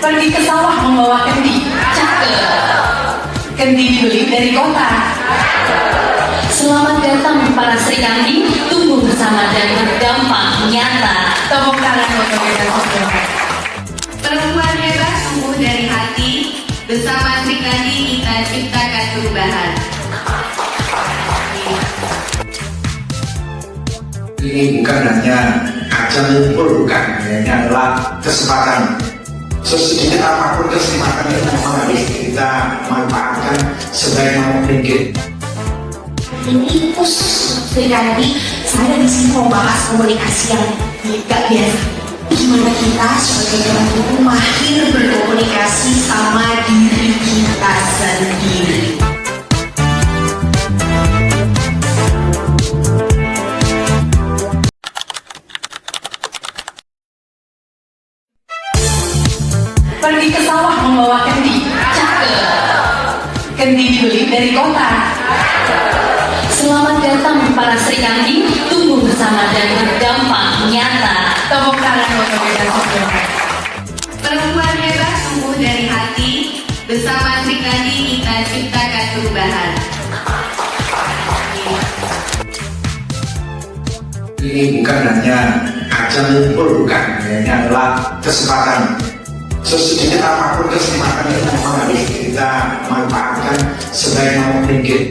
Pergi ke sawah membawa kendi. Cakep. Kendi dibeli dari kota. Selamat datang para Sri Kandi, tumbuh bersama dan berdampak nyata. Tepuk tangan untuk kita semua. Perempuan hebat tumbuh dari hati. Bersama Sri Kandi kita ciptakan perubahan. Ini bukan hanya ajang ngumpul, bukan, ini adalah kesempatan. Sesedikit apapun kesempatan itu memang harus kita manfaatkan sebaik mungkin. Ini khusus Sri Kandi, saya di sini mau bahas komunikasi yang gak biasa. Gimana kita sebagai orang tua mahir berkomunikasi sama diri kita sendiri. Pergi ke sawah membawa kendi. Cakep. Kendi dibeli dari kota. Selamat datang para Sri Kandi, tumbuh bersama dan berdampak nyata. Tepuk tangan untuk kita semua. Perempuan hebat tumbuh dari hati. Bersama Sri Kandi kita ciptakan perubahan. Ini bukan hanya ajang ngumpul, bukan, ini adalah kesempatan. Sesedikit apapun kesempatan itu memang harus kita manfaatkan sebaik mungkin.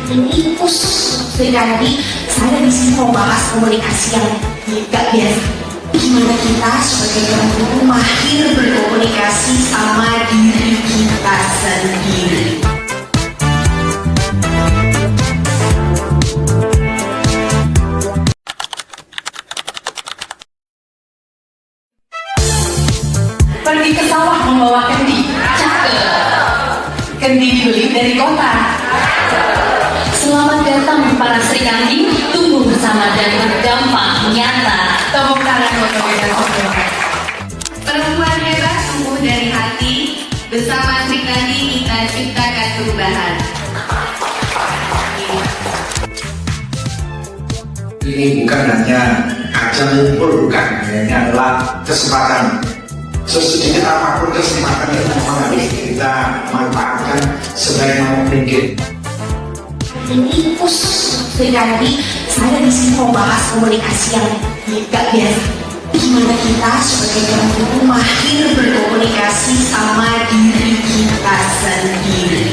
Ini khusus Sri Kandi, saya di sini mau bahas komunikasi yang gak biasa. Gimana kita sebagai orang tua mahir berkomunikasi sama diri kita sendiri. Pergi ke sawah membawa kendi. Cakep. Kendi dibeli dari kota. Selamat datang para Sri Kandi, tumbuh bersama dan berdampak nyata. Tepuk tangan untuk kita semua. Perempuan hebat tumbuh dari hati. Bersama Sri Kandi kita ciptakan perubahan. Ini bukan hanya ajang ngumpul, bukan, ini adalah kesempatan. Sesedikit apapun kesempatan itu memang harus kita manfaatkan sebaik mungkin. Ini khusus Sri Kandi, saya di sini mau bahas komunikasi yang gak biasa. Gimana kita sebagai orang tua mahir berkomunikasi sama diri kita sendiri.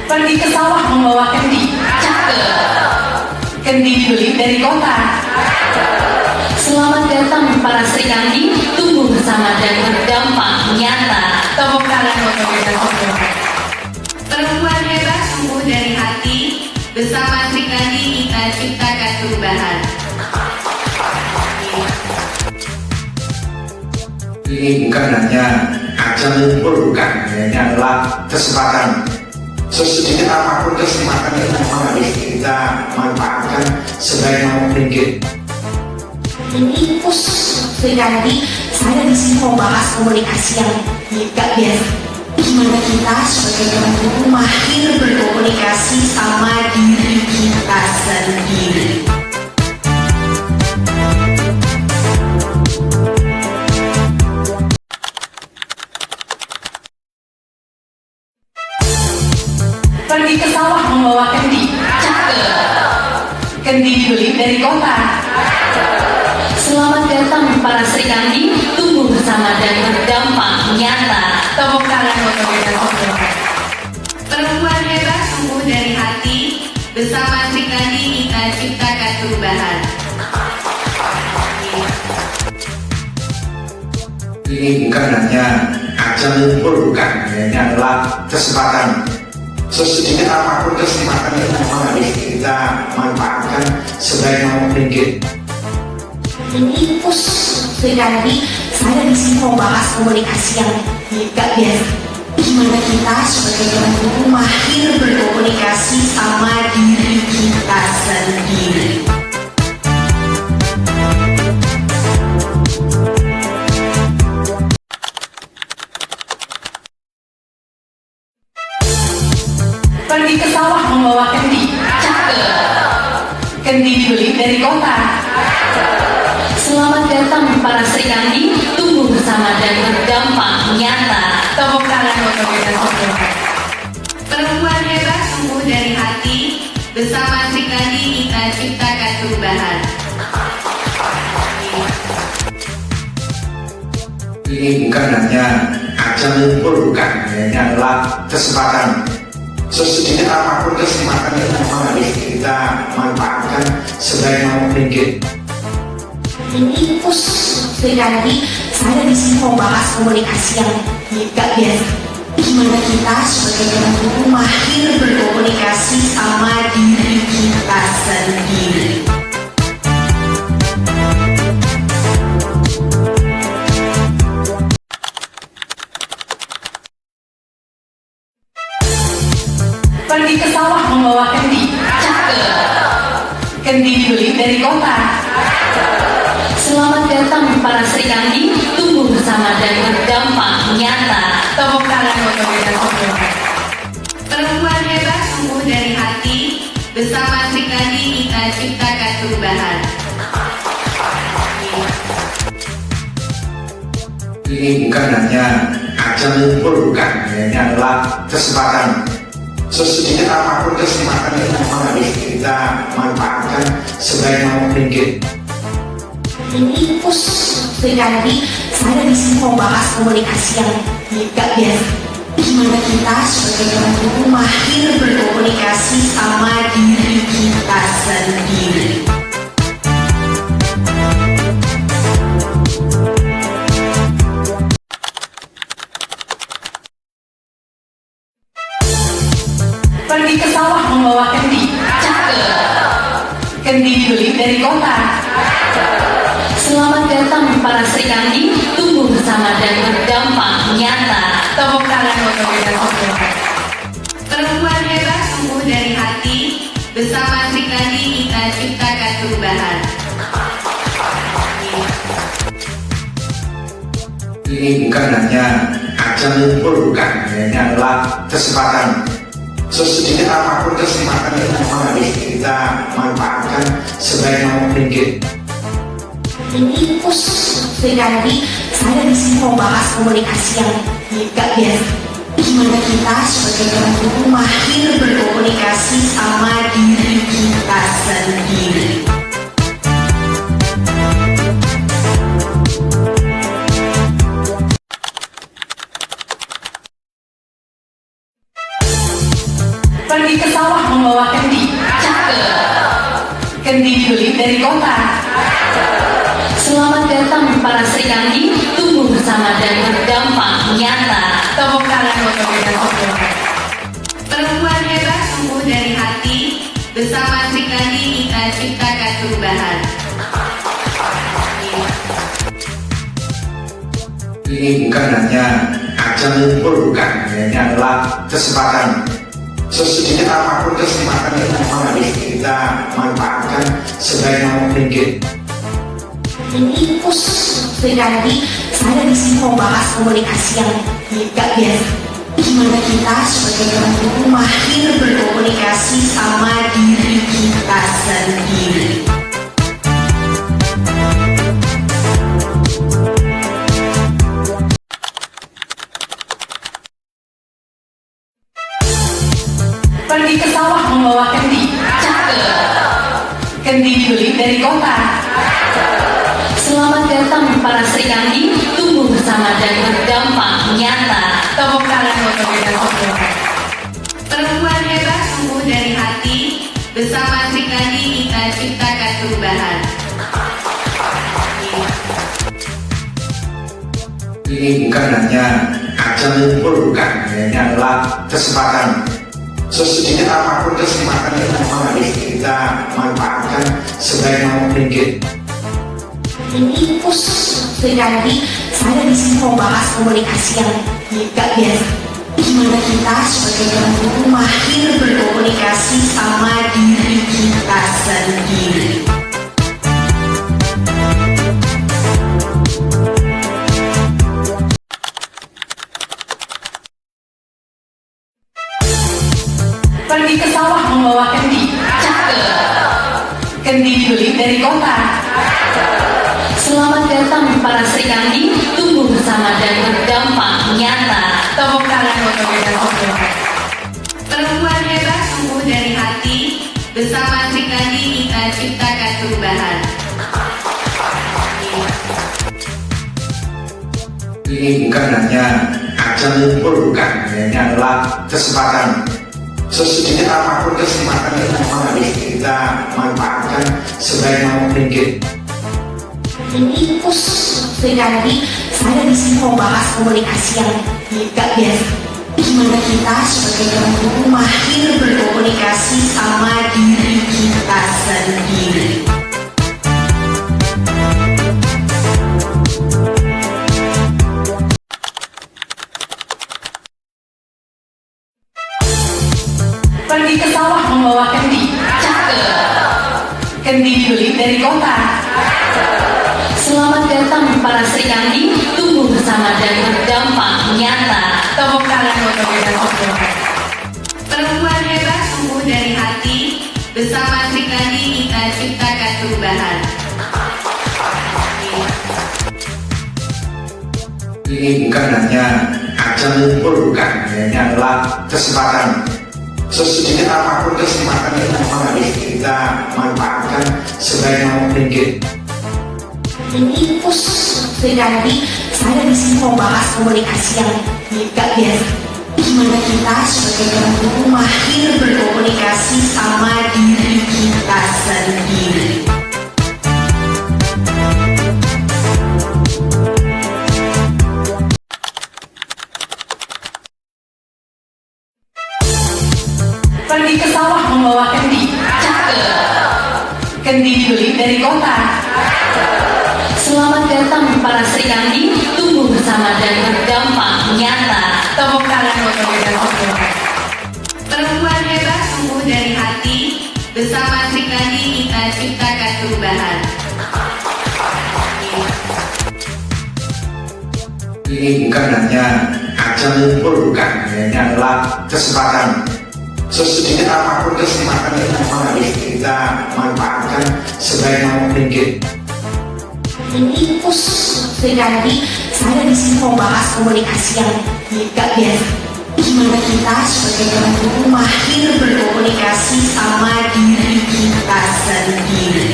Pergi ke sawah membawa kendi. Cakep. Kendi dibeli dari kota. Selamat datang para Sri Kandi, tumbuh bersama dan berdampak nyata. Tepuk tangan untuk kita semua. Perempuan hebat tumbuh dari hati. Bersama Sri Kandi kita ciptakan perubahan. Ini bukan hanya ajang ngumpul, bukan, ini adalah kesempatan. Sesedikit apapun kesempatan itu memang harus kita manfaatkan sebaik mungkin. Ini khusus Sri Kandi, saya di sini mau bahas komunikasi yang gak biasa. Gimana kita sebagai orang tua mahir berkomunikasi sama diri kita sendiri. Pergi ke sawah membawa kendi. Cakep. Kendi dibeli dari kota. Selamat datang para Sri Kandi, tumbuh bersama dan berdampak nyata. Tepuk tangan untuk kita semua. Perempuan hebat tumbuh dari hati. Bersama Sri Kandi kita ciptakan perubahan. Ini bukan hanya ajang ngumpul, bukan, ini adalah kesempatan. Sesedikit apapun kesempatan itu memang harus kita manfaatkan sebaik mungkin. Ini khusus Sri Kandi, saya di sini mau bahas komunikasi yang gak biasa. Gimana kita sebagai orang tua mahir berkomunikasi sama diri kita sendiri. membawa kendi. Cakep. Kendi dibeli dari kota. Selamat datang para Sri Kandi, tumbuh bersama dan berdampak nyata. Tepuk tangan untuk kita semua. Perempuan hebat tumbuh dari hati. Bersama Sri Kandi kita ciptakan perubahan. Ini bukan hanya ajang ngumpul, bukan, ini adalah kesempatan. Sesedikit apapun kesempatan itu memang harus kita manfaatkan sebaik mungkin. Ini pus Sri Kandi, saya di sini mau bahas komunikasi yang gak biasa. Gimana kita sebagai orang tua mahir berkomunikasi sama diri kita sendiri. Pergi ke sawah membawa kendi. Cakep. Kendi dibeli dari kota. Selamat datang para Sri Kandi, tumbuh bersama dan berdampak nyata. Tepuk tangan untuk kita semua. Perempuan hebat tumbuh dari hati. Bersama Sri Kandi kita ciptakan perubahan. Ini bukan hanya ajang ngumpul, bukan, ini adalah kesempatan. Sesedikit apapun kesempatan itu memang harus kita manfaatkan sebaik mungkin. Ini pus Sri Kandi, saya di sini mau bahas komunikasi yang gak biasa. Gimana kita sebagai orang tua mahir berkomunikasi sama diri kita sendiri. Pergi ke sawah membawa kendi. Cakep. Kendi dibeli dari kota. Selamat datang para Sri Kandi, tumbuh bersama dan berdampak nyata. Tepuk tangan untuk kita semua. Perempuan hebat tumbuh dari hati. Bersama Sri Kandi kita ciptakan perubahan. Ini bukan hanya ajang ngumpul, bukan, ini adalah kesempatan. Sesedikit apapun kesempatan itu memang harus kita manfaatkan sebaik mungkin. Ini pus Sri Kandi, saya di sini mau bahas komunikasi yang gak biasa. Gimana kita sebagai orang tua mahir berkomunikasi sama diri kita sendiri. Pergi ke sawah membawa kendi. Cakep. Kendi dibeli dari kota. Selamat datang para Sri Kandi, tumbuh bersama dan berdampak nyata. Tepuk tangan untuk kita semua. Perempuan hebat tumbuh dari hati. Bersama Sri Kandi kita ciptakan perubahan. Ini bukan hanya ajang ngumpul, bukan, ini adalah kesempatan. Sesedikit apapun kesempatan itu memang harus kita manfaatkan sebaik mungkin. Ini pus Sri Kandi, saya di sini mau bahas komunikasi yang gak biasa. Gimana kita sebagai orang tua mahir berkomunikasi sama diri kita sendiri. Pergi ke sawah membawa kendi. Cakep. Kendi dibeli dari kota. Selamat datang para Sri Kandi, tumbuh bersama dan berdampak nyata. Tepuk tangan untuk kita semua. Perempuan hebat tumbuh dari hati. Bersama Sri Kandi kita ciptakan perubahan. Ini bukan hanya ajang ngumpul, bukan, ini adalah kesempatan. Sesedikit apapun kesempatan itu memang harus kita manfaatkan sebaik mungkin. Ini pus Sri Kandi, saya di sini mau bahas komunikasi yang gak biasa. Gimana kita sebagai orang tua mahir berkomunikasi sama diri kita sendiri. Pergi ke sawah membawa kendi. Cakep. Kendi dibeli dari kota. Selamat datang para Sri Kandi, tumbuh bersama dan berdampak nyata. Tepuk tangan untuk kita semua. Perempuan hebat tumbuh dari hati. Bersama Sri Kandi kita ciptakan perubahan. Ini bukan hanya ajang ngumpul, bukan, ini adalah kesempatan. Sesedikit apapun kesempatan itu memang harus kita manfaatkan sebaik mungkin. Ini pus Sri Kandi, saya di sini mau bahas komunikasi yang gak biasa. Gimana kita sebagai orang tua mahir berkomunikasi sama diri kita sendiri. Pergi ke sawah membawa kendi. Cakep. Kendi dibeli dari kota. Selamat datang para Sri Kandi, tumbuh bersama dan berdampak nyata. Tepuk tangan untuk kita semua. Perempuan hebat tumbuh dari hati. Bersama Sri Kandi kita ciptakan perubahan. Ini bukan hanya ajang ngumpul, bukan, ini adalah kesempatan. Sesedikit apapun kesempatan itu memang harus kita manfaatkan sebaik mungkin. Ini pus Sri Kandi, saya di sini mau bahas komunikasi yang gak biasa. Gimana kita sebagai orang tua mahir berkomunikasi sama diri kita sendiri. Pergi ke sawah membawa kendi. Cakep. Kendi dibeli dari kota. Selamat datang para Sri Kandi, tumbuh bersama dan berdampak nyata. Tepuk tangan untuk kita semua. Perempuan hebat tumbuh dari hati. Bersama Sri Kandi kita ciptakan perubahan. Ini bukan hanya ajang ngumpul, bukan, ini adalah kesempatan. Sesedikit apapun kesempatan itu memang harus kita manfaatkan sebaik mungkin. Ini pus Sri Kandi, saya di sini mau bahas komunikasi yang gak biasa. Gimana kita sebagai orang tua mahir berkomunikasi sama diri kita sendiri.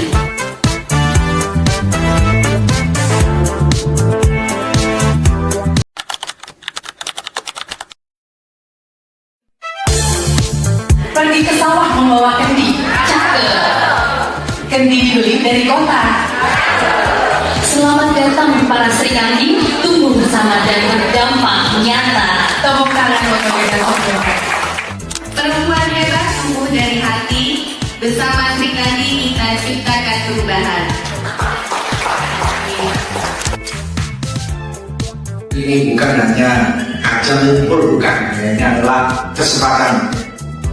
Pergi ke sawah membawa kendi. Cakep. Kendi dibeli dari kota. Selamat datang para Sri Kandi, tumbuh bersama dan berdampak nyata. Tepuk tangan untuk kita semua. Perempuan hebat tumbuh dari hati. Bersama Sri Kandi kita ciptakan perubahan. Ini bukan hanya ajang ngumpul, bukan, ini adalah kesempatan.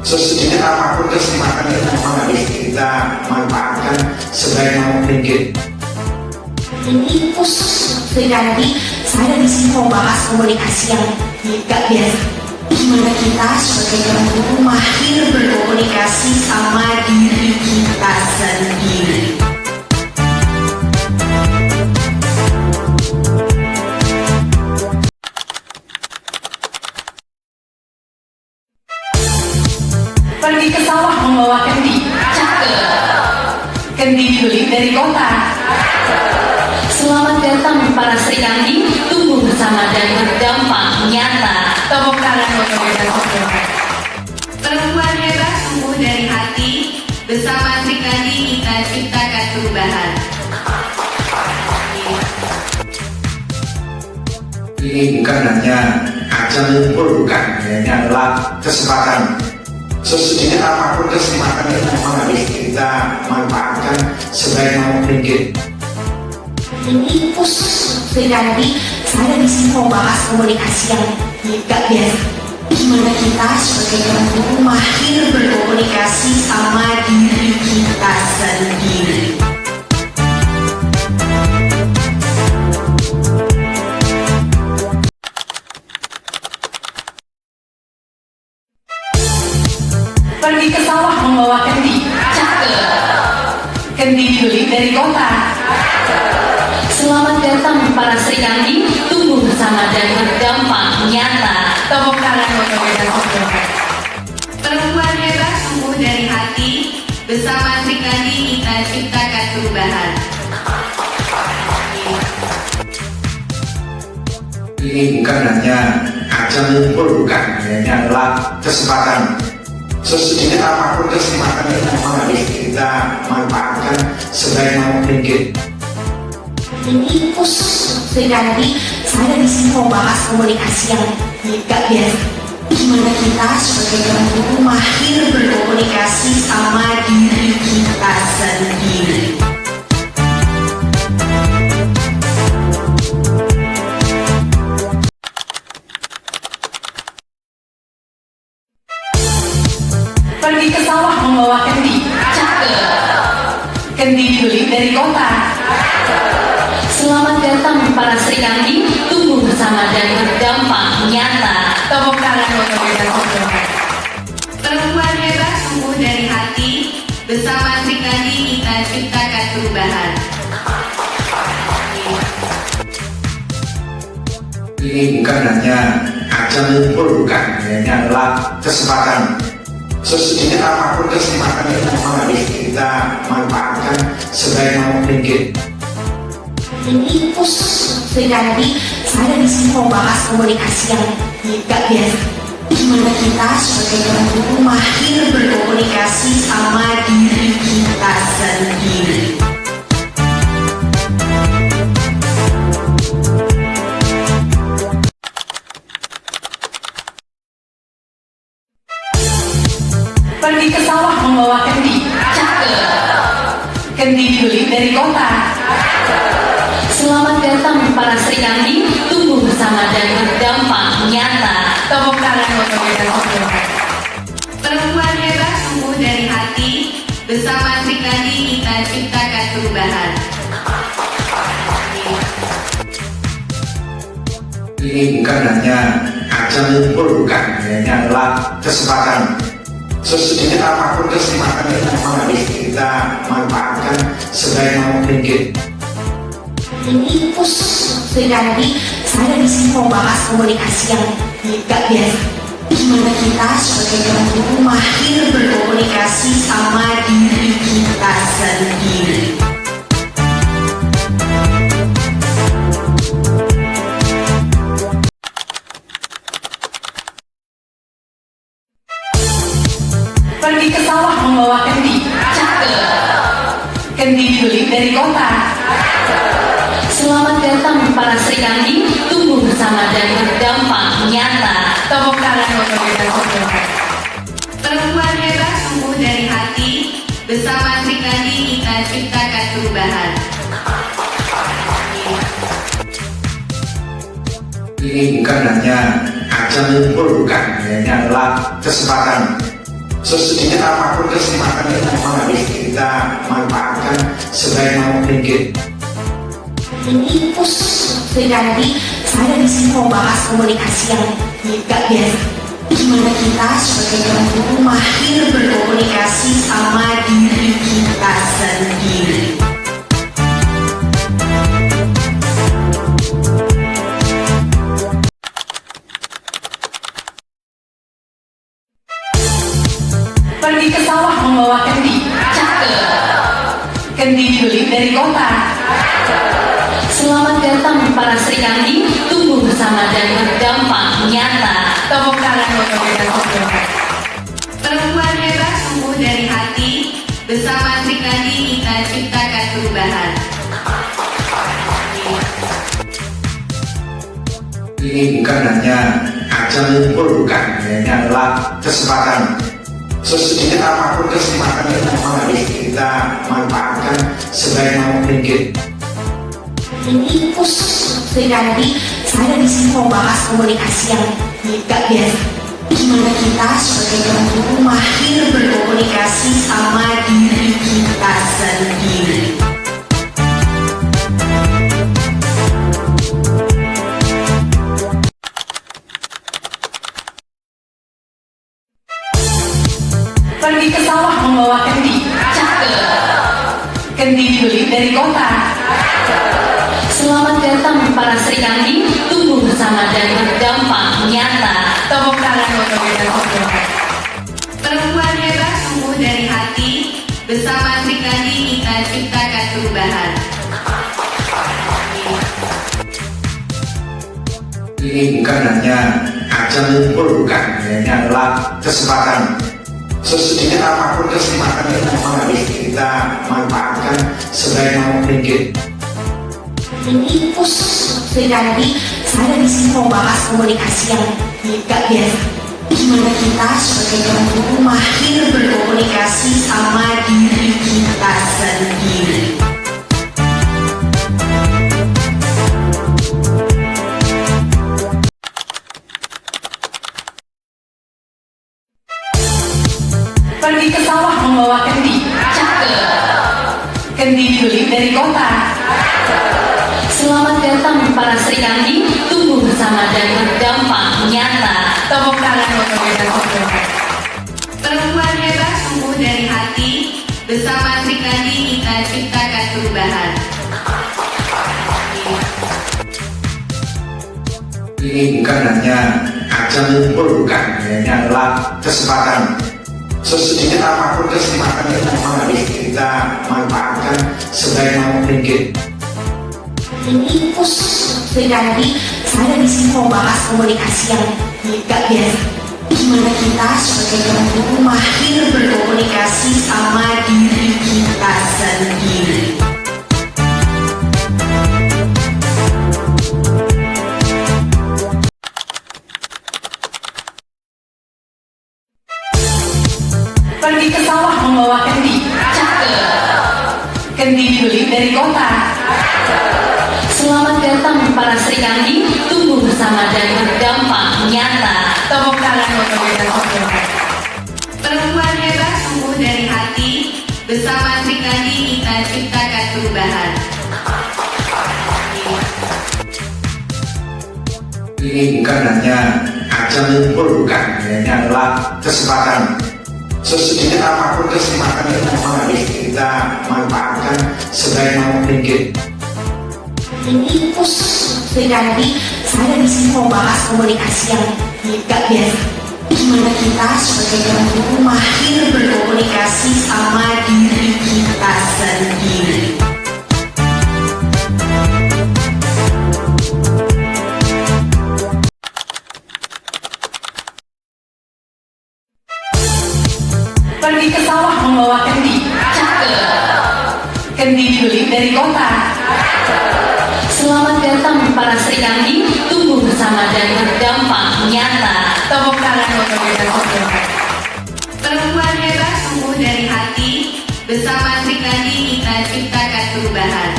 Sesedikit apapun kesempatan itu memang harus kita manfaatkan sebaik mungkin. Ini pus Sri Kandi, saya di sini mau bahas komunikasi yang gak biasa. Gimana kita sebagai orang tua mahir berkomunikasi sama diri kita sendiri. Pergi ke sawah membawa kendi. Cakep. Kendi dibeli dari kota. Selamat datang para Sri Kandi, tumbuh bersama dan berdampak nyata. Tepuk tangan untuk kita semua. Perempuan hebat tumbuh dari hati. Bersama Sri Kandi kita ciptakan perubahan. Ini bukan hanya ajang ngumpul, bukan, ini adalah kesempatan. Sesedikit apapun kesempatan itu memang harus kita manfaatkan sebaik mungkin. Ini pus Sri Kandi, saya di sini mau bahas komunikasi yang gak biasa. Gimana kita sebagai orang tua mahir berkomunikasi sama diri kita sendiri. Pergi ke sawah membawa kendi. Cakep. Kendi dibeli dari kota. Selamat datang para Sri Kandi, tumbuh bersama dan berdampak nyata. Tepuk tangan untuk kita semua. Perempuan hebat tumbuh dari hati. Bersama Sri Kandi kita ciptakan perubahan. Ini bukan hanya ajang ngumpul, bukan, ini adalah kesempatan. Sesedikit apapun kesempatan itu memang harus kita manfaatkan sebaik mungkin. Ini Sri Kandi, saya di sini mau bahas komunikasi yang gak biasa. Gimana kita sebagai orang tua mahir berkomunikasi sama diri kita sendiri. Pergi ke sawah membawa kendi. Cakep. Kendi dibeli dari kota. Selamat datang para Sri Kandi, tumbuh bersama dan berdampak nyata. Tepuk tangan untuk kita semua. Perempuan hebat tumbuh dari hati. Bersama Sri Kandi kita ciptakan perubahan. Ini bukan hanya ajang ngumpul, bukan, ini adalah kesempatan. Sesedikit apapun kesempatan itu memang harus kita manfaatkan sebaik mungkin. Ini Sri Kandi, saya di sini mau bahas komunikasi yang gak biasa. Gimana kita sebagai orang tua mahir berkomunikasi sama diri kita sendiri. Pergi ke sawah membawa kendi. Cakep. Kendi dibeli dari kota. Selamat datang para Sri Kandi, tumbuh bersama dan berdampak nyata. Tepuk tangan untuk kita semua. Perempuan hebat tumbuh dari hati. Bersama Sri Kandi kita ciptakan perubahan. Ini bukan hanya ajang ngumpul, bukan, ini adalah kesempatan. Sesedikit apapun kesempatan itu memang harus kita manfaatkan sebaik mungkin. Ini Sri Kandi, saya di sini mau bahas komunikasi yang gak biasa. Gimana kita sebagai orang tua mahir berkomunikasi sama diri kita sendiri. Pergi ke sawah membawa kendi. Cakep. Kendi dibeli dari kota. Selamat datang para Sri Kandi, tumbuh bersama dan berdampak nyata. Tepuk tangan untuk kita semua. Perempuan hebat tumbuh dari hati. Bersama Sri Kandi kita ciptakan perubahan. Ini bukan hanya ajang ngumpul, bukan, ini adalah kesempatan. Sesedikit apapun kesempatan itu memang harus kita manfaatkan sebaik mungkin. Ini Sri Kandi, saya di sini mau bahas komunikasi yang gak biasa. Gimana kita sebagai orang tua mahir berkomunikasi sama diri kita sendiri. Pergi ke sawah membawa kendi. Cakep. Kendi dibeli dari kota. Selamat datang para Sri Kandi, tumbuh bersama dan berdampak nyata. Tepuk tangan untuk kita semua. Perempuan hebat tumbuh dari hati. Bersama Sri Kandi kita ciptakan perubahan. Ini bukan hanya ajang ngumpul, bukan, ini adalah kesempatan. Sesedikit apapun kesempatan itu memang harus kita manfaatkan sebaik mungkin. Ini Sri Kandi, saya di sini mau bahas komunikasi yang gak biasa. Gimana kita sebagai orang tua mahir berkomunikasi sama diri kita sendiri. Pergi Pergi ke sawah membawa kendi. Cakep. Kendi dibeli dari kota. Selamat datang para Sri Kandi, tumbuh bersama dan berdampak nyata. Tepuk tangan untuk kita semua. Perempuan hebat tumbuh dari hati. Bersama Sri Kandi kita ciptakan perubahan. Ini bukan hanya ajang ngumpul, bukan, ini adalah kesempatan. Sesedikit apapun kesempatan itu memang harus kita manfaatkan sebaik mungkin. Ini Sri Kandi, saya di sini mau bahas komunikasi yang gak biasa. Gimana kita sebagai orang tua mahir berkomunikasi sama diri kita sendiri. Pergi ke sawah membawa kendi. Cakep. Kendi dibeli dari kota. Selamat datang para Sri Kandi, tumbuh bersama dan berdampak nyata. Tepuk tangan untuk kita semua. Perempuan hebat tumbuh dari hati. Bersama Sri Kandi kita ciptakan perubahan. Ini bukan hanya ajang ngumpul, bukan, ini adalah kesempatan. Sesedikit apapun kesempatan itu memang harus kita manfaatkan sebaik mungkin. Ini Sri Kandi, saya di sini mau bahas komunikasi yang gak biasa. Gimana kita sebagai orang tua mahir berkomunikasi sama diri kita sendiri. Pergi ke sawah membawa kendi. Cakep. Kendi dibeli dari kota. Selamat datang para Sri Kandi, tumbuh bersama dan berdampak nyata. Tepuk tangan untuk kita semua. Perempuan hebat tumbuh dari hati. Bersama Sri Kandi kita ciptakan perubahan. Ini bukan hanya ajang ngumpul, bukan, ini adalah kesempatan. Sesedikit apapun kesempatan itu memang harus kita manfaatkan sebaik mungkin. Ini Sri Kandi, saya di sini mau bahas komunikasi yang gak biasa. Gimana kita sebagai orang tua mahir berkomunikasi sama diri kita sendiri. Pergi ke sawah membawa kendi. Cakep. Kendi dibeli dari kota. Selamat datang para Sri Kandi, tumbuh bersama dan berdampak nyata. Tepuk tangan untuk kita semua. Perempuan hebat tumbuh dari hati. Bersama Sri Kandi kita ciptakan perubahan.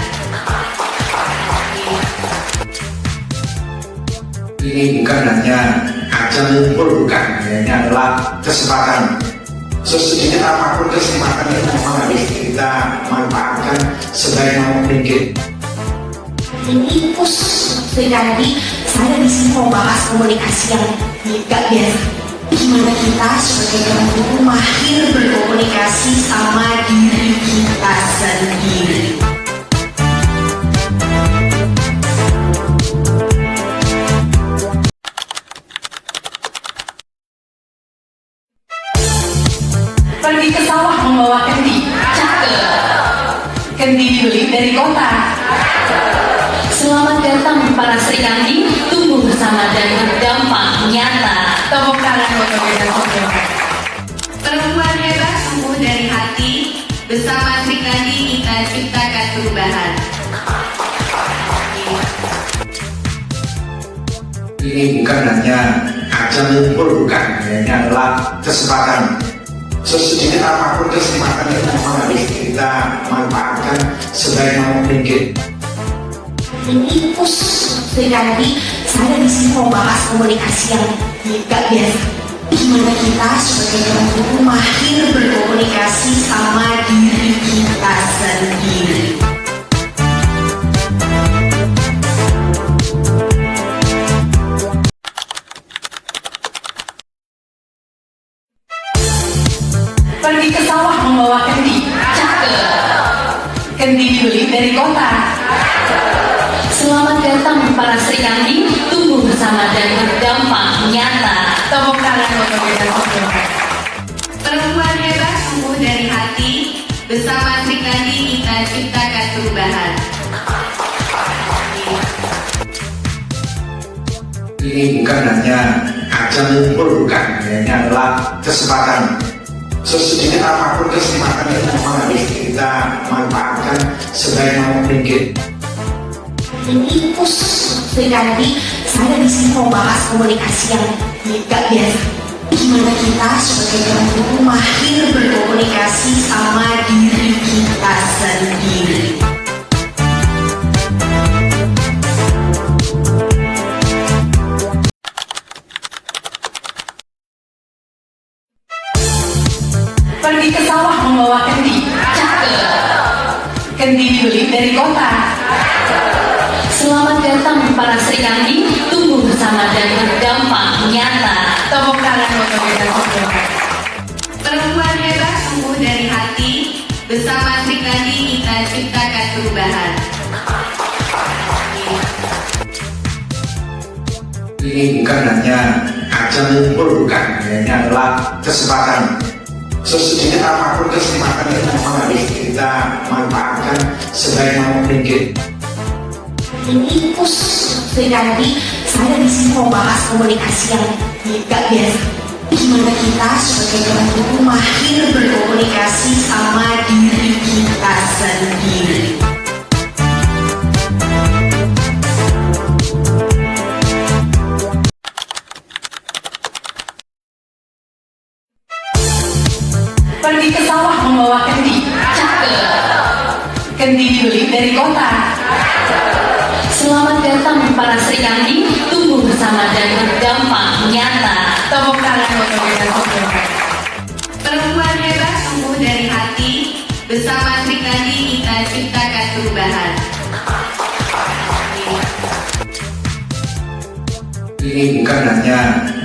Ini bukan hanya ajang ngumpul, bukan, ini adalah kesempatan. Sesedikit apapun kesempatan itu memang harus kita manfaatkan sebaik mungkin. Ini Sri Kandi, saya di sini mau bahas komunikasi yang gak biasa. Gimana kita sebagai orang tua mahir berkomunikasi sama diri kita sendiri. Pergi ke sawah membawa kendi. Cakep. Kendi dibeli dari kota. Selamat datang para Sri Kandi, tumbuh bersama dan berdampak nyata. Tepuk tangan untuk kita semua. Perempuan hebat tumbuh dari hati. Bersama Sri Kandi kita ciptakan perubahan. Ini bukan hanya ajang ngumpul, bukan, ini adalah kesempatan. Sesedikit apapun kesempatan itu memang harus kita manfaatkan sebaik mungkin. Ini Sri Kandi, saya di sini mau bahas komunikasi yang gak biasa. Gimana kita sebagai orang tua mahir berkomunikasi sama diri kita sendiri. Pergi Kendi dibeli dari kota. Selamat datang para Sri Kandi, tumbuh bersama dan berdampak nyata. Tepuk tangan untuk kita semua. Perempuan hebat tumbuh dari hati. Bersama Sri Kandi kita ciptakan perubahan. Ini bukan hanya ajang ngumpul, bukan, ini adalah kesempatan. Sesedikit apapun kesempatan itu memang harus kita manfaatkan sebaik mungkin. Ini Sri Kandi, saya di sini mau bahas komunikasi yang gak biasa. Gimana kita sebagai orang tua mahir berkomunikasi sama diri kita sendiri. Pergi ke sawah membawa kendi. Cakep. Kendi dibeli dari kota. Selamat datang para Sri Kandi, tumbuh bersama dan berdampak nyata. Tepuk tangan untuk kita semua. Perempuan hebat tumbuh dari hati. Bersama Sri Kandi kita ciptakan perubahan. Ini bukan hanya ajang ngumpul, bukan, ini adalah kesempatan. Sesedikit apapun kesempatan itu memang harus kita manfaatkan sebaik mungkin. Ini Sri Kandi, saya di sini mau bahas komunikasi yang gak biasa. Gimana kita sebagai orang tua mahir berkomunikasi sama diri kita sendiri. Pergi ke sawah membawa kendi. Cakep. Kendi dibeli dari kota. Selamat datang para Sri Kandi, tumbuh bersama dan berdampak nyata. Tepuk tangan untuk kita semua. Perempuan hebat tumbuh dari hati. Bersama Sri Kandi kita ciptakan perubahan. Ini bukan hanya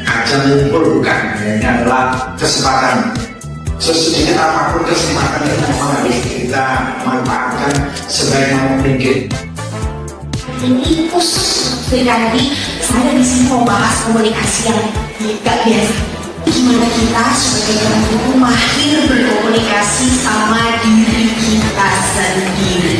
ajang ngumpul, bukan, ini adalah kesempatan. Sesedikit apapun kesempatan itu memang harus kita manfaatkan sebaik mungkin. Ini Sri Kandi, saya di sini mau bahas komunikasi yang gak biasa. Gimana kita sebagai orang tua mahir berkomunikasi sama diri kita sendiri.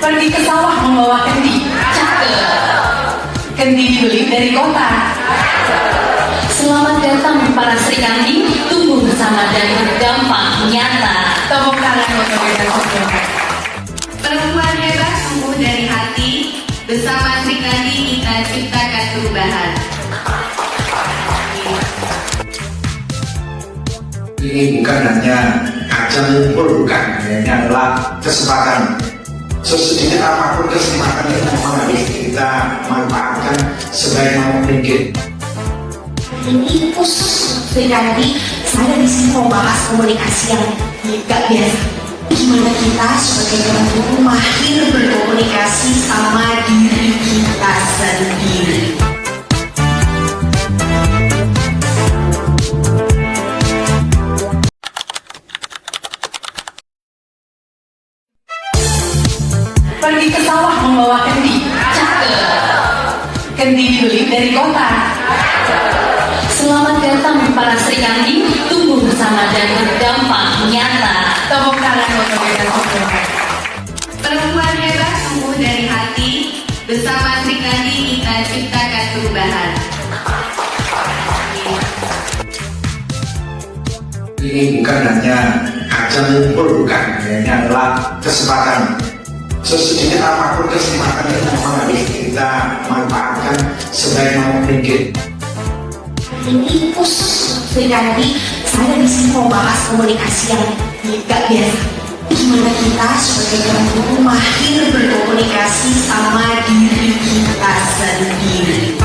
Pergi ke sawah membawa kendi. Cakep. Kendi dibeli dari kota. Selamat datang para Sri Kandi, tumbuh bersama dan berdampak nyata. Tepuk tangan untuk kita semua. Perempuan hebat tumbuh dari hati. Bersama Sri Kandi kita ciptakan perubahan. Ini bukan hanya ajang ngumpul, bukan, ini adalah kesempatan. Sesedikit apapun kesempatan itu memang harus kita manfaatkan sebaik mungkin. Ini Sri Kandi, saya di sini mau bahas komunikasi yang gak biasa. Gimana kita sebagai orang tua mahir berkomunikasi sama diri kita sendiri. Pergi ke sawah membawa kendi. Cakep. Kendi dibeli dari kota. Selamat datang para Sri Kandi, tumbuh bersama dan berdampak nyata. Tepuk tangan untuk kita semua. Perempuan hebat tumbuh dari hati. Bersama Sri Kandi kita ciptakan perubahan. Ini bukan hanya ajang ngumpul, bukan, ini adalah kesempatan. Sesedikit apapun kesempatan itu memang harus kita manfaatkan sebaik mungkin. Ini Sri Kandi, saya di sini mau bahas komunikasi yang gak biasa. Gimana kita sebagai orang tua mahir berkomunikasi sama diri kita sendiri.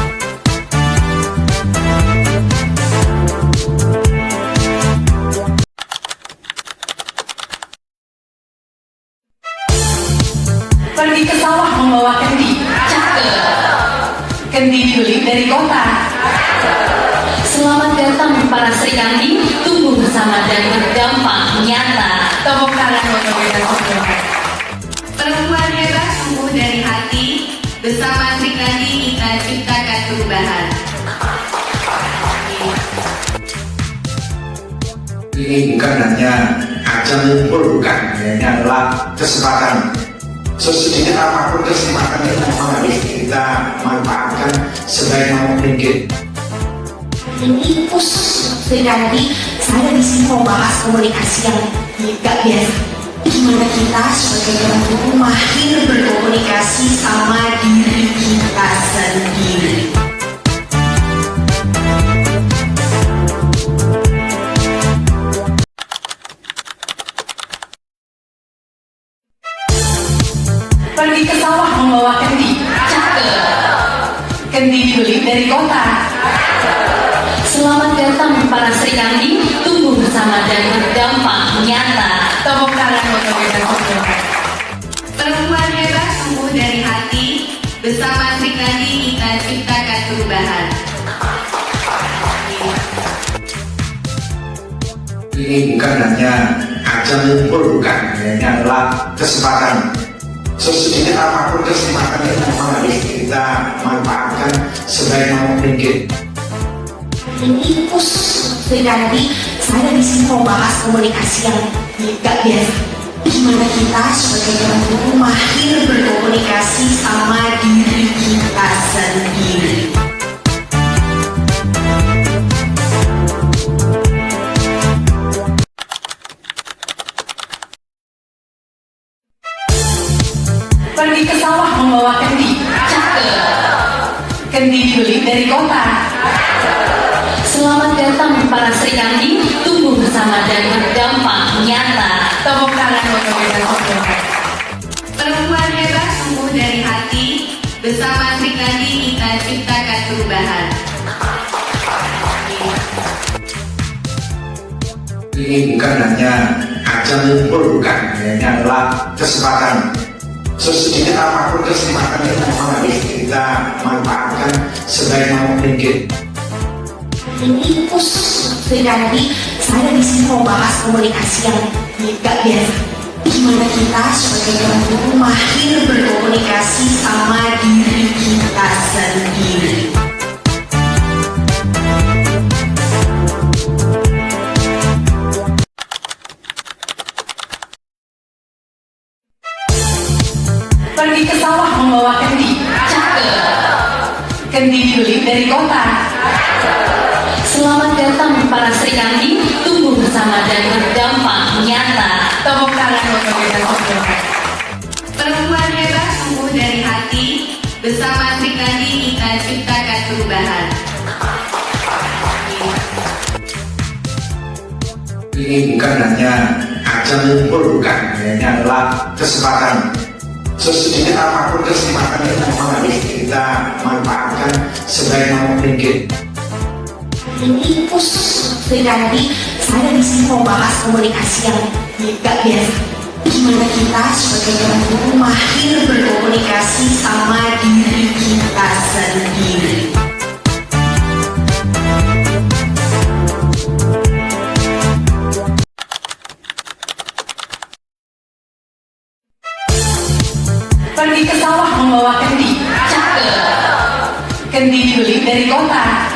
Pergi ke sawah membawa kendi. Cakep. Kendi Kendi dibeli dari kota. Selamat datang para Sri Kandi, tumbuh bersama dan berdampak nyata. Tepuk tangan untuk kita semua. Perempuan hebat tumbuh dari hati. Bersama Sri Kandi kita ciptakan perubahan. Ini bukan hanya ajang ngumpul, bukan, ini adalah kesempatan. Sesedikit apapun kesempatan itu memang harus kita manfaatkan sebaik mungkin. Ini pus Sri Kandi, saya di sini mau bahas komunikasi yang gak biasa. Gimana kita sebagai orang tua mahir berkomunikasi sama diri kita sendiri. Pergi ke sawah membawa kendi. Cakep. Kendi dibeli dari kota. Selamat datang para Sri Kandi, tumbuh bersama dan berdampak nyata. Tepuk tangan untuk kita semua. Perempuan hebat tumbuh dari hati. Bersama Sri Kandi kita ciptakan perubahan. Ini bukan hanya ajang ngumpul, bukan, ini adalah kesempatan. Sesedikit apapun kesempatan itu memang harus kita manfaatkan sebaik mungkin. Ini pus Sri Kandi, saya di sini mau bahas komunikasi yang gak biasa. Gimana kita sebagai orang tua mahir berkomunikasi sama diri kita sendiri. Pergi ke sawah membawa kendi. Cakep. Kendi dibeli dari kota. Selamat datang para Sri Kandi, tumbuh bersama dan berdampak nyata. Tepuk tangan untuk kita semua. Perempuan hebat tumbuh dari hati. Bersama Sri Kandi kita ciptakan perubahan. Ini bukan hanya ajang ngumpul, bukan, ini adalah kesempatan. Sesedikit apapun kesempatan itu memang harus kita manfaatkan sebaik mungkin. Ini pus Sri Kandi, saya di sini mau bahas komunikasi yang gak biasa. Gimana kita sebagai orang tua mahir berkomunikasi sama diri kita sendiri. Pergi ke sawah membawa kendi. Cakep. Kendi dibeli dari kota. Selamat datang para Sri Kandi, tumbuh bersama dan berdampak nyata. Tepuk tangan untuk kita semua. Perempuan hebat tumbuh dari hati. Bersama Sri Kandi kita ciptakan perubahan. Ini bukan hanya ajang ngumpul, bukan, ini adalah kesempatan. Sesedikit apapun kesempatan itu memang harus kita manfaatkan sebaik mungkin. Ini pus Sri Kandi, saya di sini mau bahas komunikasi yang gak biasa. Gimana kita sebagai orang tua mahir berkomunikasi sama diri kita sendiri. Pergi ke sawah membawa kendi. Cakep. Kendi dibeli dari kota.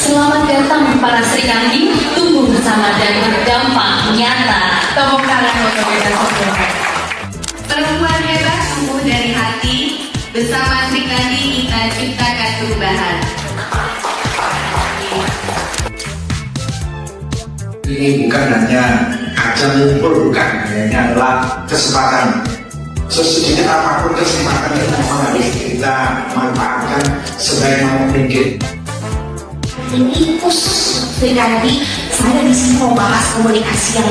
Selamat datang para Sri Kandi, tumbuh bersama dan berdampak nyata. Tepuk tangan untuk kita semua. Perempuan hebat tumbuh dari hati. Bersama Sri Kandi kita ciptakan perubahan. Ini bukan hanya ajang ngumpul, bukan, ini adalah kesempatan. Sesedikit apapun kesempatan itu memang harus kita manfaatkan sebaik mungkin. Ini pus Sri Kandi, saya di sini mau bahas komunikasi yang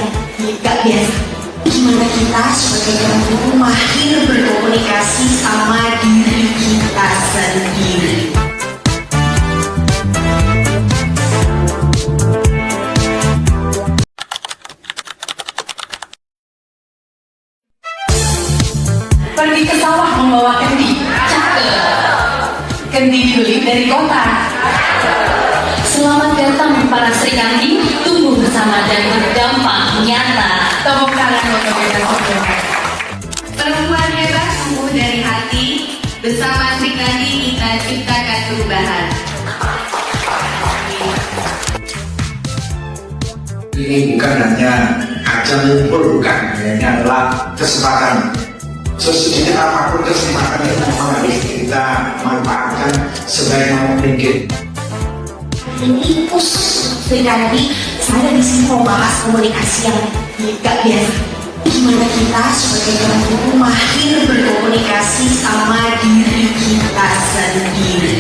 gak biasa. Gimana kita sebagai orang tua mahir berkomunikasi sama diri kita sendiri. Pergi ke sawah membawa kendi. Cakep. Kendi Kendi dibeli dari kota. Selamat datang para Sri Kandi, tumbuh bersama dan berdampak nyata. Tepuk tangan untuk kita semua. Perempuan hebat tumbuh dari hati. Bersama Sri Kandi kita ciptakan perubahan. Ini bukan hanya ajang ngumpul, bukan, ini adalah kesempatan. Sesedikit apapun kesempatan itu memang harus kita manfaatkan sebaik mungkin. Ini pus Sri Kandi, saya di sini mau bahas komunikasi yang gak biasa. Gimana kita sebagai orang tua mahir berkomunikasi sama diri kita sendiri.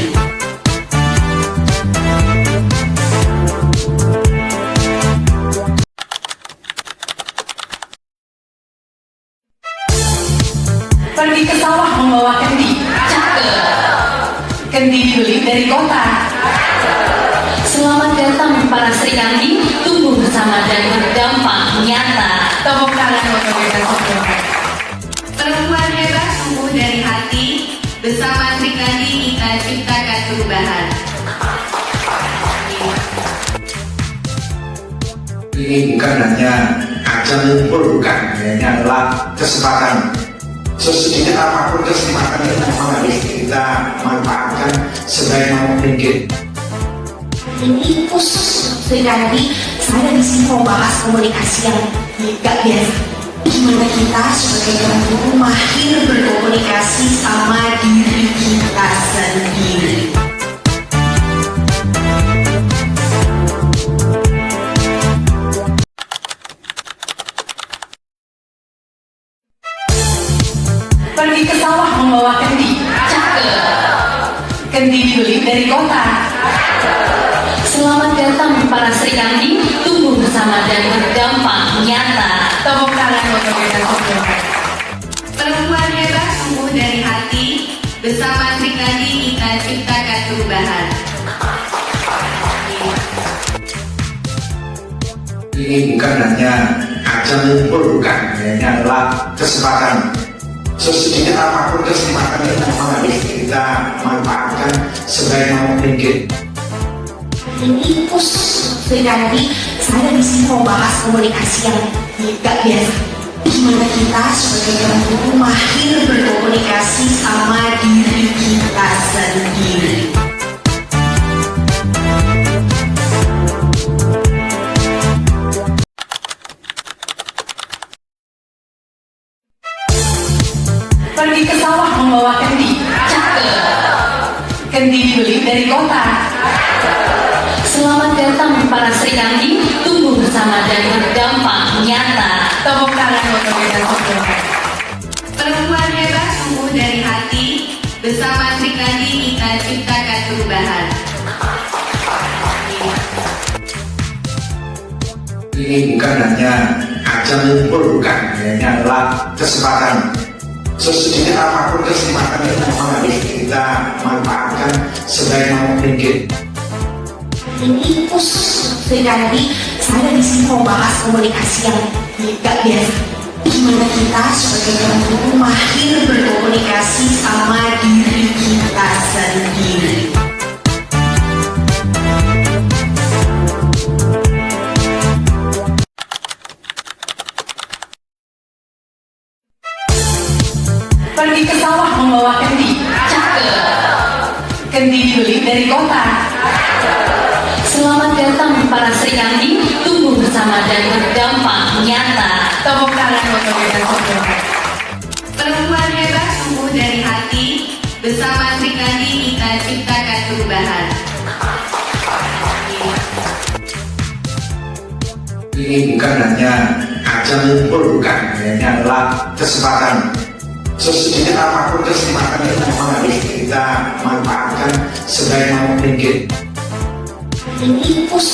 Pergi ke sawah membawa kendi. Cakep. Kendi dibeli dari kota. Selamat datang para Sri Kandi, tumbuh bersama dan berdampak nyata. Tepuk tangan untuk kita semua. Perempuan hebat tumbuh dari hati. Bersama Sri Kandi kita ciptakan perubahan. Ini bukan hanya ajang ngumpul, bukan, ini adalah kesempatan. Sesedikit apapun kesempatan itu memang harus kita manfaatkan sebaik mungkin. Ini pus Sri Kandi, saya di sini mau bahas komunikasi yang gak biasa. Gimana kita sebagai orang tua mahir berkomunikasi sama diri kita sendiri. Pergi ke sawah membawa kendi. Cakep. Kendi dibeli dari kota. Selamat datang para Sri Kandi, tumbuh bersama dan berdampak nyata. Tepuk tangan untuk kita semua. Perempuan hebat tumbuh dari hati. Bersama Sri Kandi kita ciptakan perubahan. Ini bukan hanya ajang ngumpul, bukan, ini adalah kesempatan. Sesedikit apapun kesempatan itu memang harus kita manfaatkan sebaik mungkin. Ini pus Sri Kandi, saya di sini mau bahas komunikasi yang gak biasa. Gimana kita sebagai orang tua mahir berkomunikasi sama diri kita sendiri. Pergi ke sawah membawa kendi. Cakep. Kendi dibeli dari kota. Selamat datang para Sri Kandi, tumbuh bersama dan berdampak nyata. Tepuk tangan untuk kita semua. Perempuan hebat tumbuh dari hati. Bersama Sri Kandi kita ciptakan perubahan. Ini bukan hanya ajang ngumpul, bukan, ini adalah kesempatan. Sesedikit apapun kesempatan itu memang harus kita manfaatkan sebaik mungkin. Ini pus Sri Kandi, saya di sini mau bahas komunikasi yang gak biasa. Gimana kita sebagai orang tua mahir berkomunikasi sama diri kita sendiri. Pergi ke sawah membawa kendi. Cakep. Kendi dibeli dari kota. Selamat datang para Sri Kandi, tumbuh bersama dan berdampak nyata. Tepuk tangan untuk kita semua. Perempuan hebat tumbuh dari hati. Bersama Sri Kandi kita ciptakan perubahan. Ini bukan hanya ajang ngumpul, bukan, ini adalah kesempatan. Sesedikit apapun kesempatan itu memang harus kita manfaatkan sebaik mungkin. Ini pus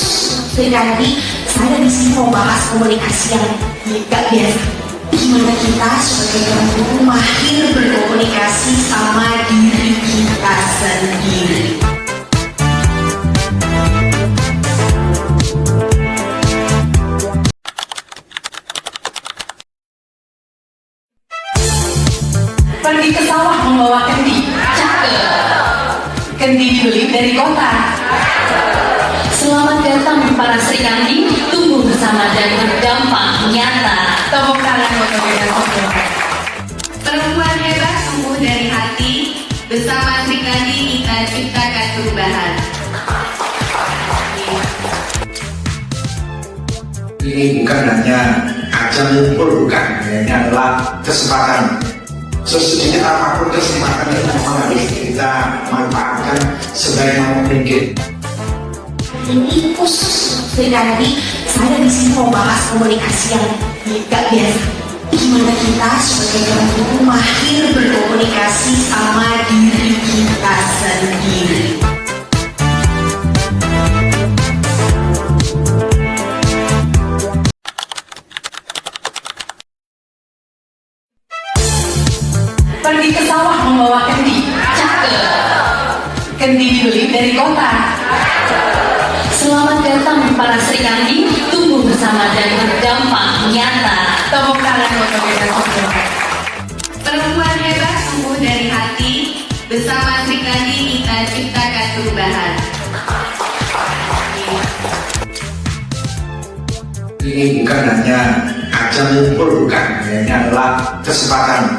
Sri Kandi, saya di sini mau bahas komunikasi yang gak biasa. Gimana kita sebagai orang tua mahir berkomunikasi sama diri kita sendiri. Pergi ke sawah membawa kendi. Cakep. Kendi Kendi dibeli dari kota. Selamat datang para Sri Kandi, tumbuh bersama dan berdampak nyata. Tepuk tangan untuk kita semua. Perempuan hebat tumbuh dari hati. Bersama Sri Kandi kita ciptakan perubahan. Ini bukan hanya ajang ngumpul, bukan, ini adalah kesempatan. Sesedikit apapun kesempatan itu memang harus kita manfaatkan sebaik mungkin. Ini khusus Sri Kandi, saya di sini mau bahas komunikasi yang gak biasa. Gimana kita sebagai orang tua mahir berkomunikasi sama diri kita sendiri. Pergi ke sawah membawa kendi. Cakep. Kendi dibeli dari kota. Selamat datang para Sri Kandi, tumbuh bersama dan berdampak nyata. Tepuk tangan untuk kita semua. Perempuan hebat tumbuh dari hati. Bersama Sri Kandi kita ciptakan perubahan. Ini bukan hanya ajang ngumpul, bukan, ini adalah kesempatan.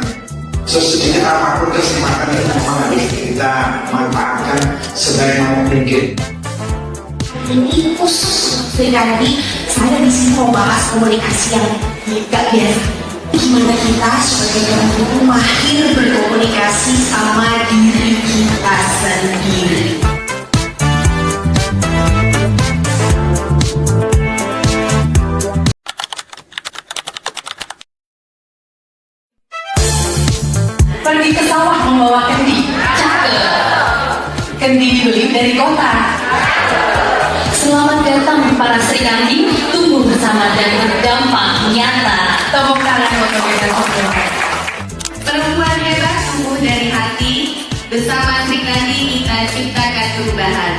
Sesedikit apapun kesempatan itu memang harus kita manfaatkan sebaik mungkin. Ini khusus Sri Kandi, saya di sini mau bahas komunikasi yang gak biasa. Gimana kita sebagai orang tua mahir berkomunikasi sama diri kita sendiri. Pergi ke sawah membawa kendi. Cakep. Kendi dibeli dari kota. Selamat datang para Sri Kandi, tumbuh bersama dan berdampak nyata. Tepuk tangan untuk kita semua. Perempuan hebat tumbuh dari hati. Bersama Sri Kandi kita ciptakan perubahan.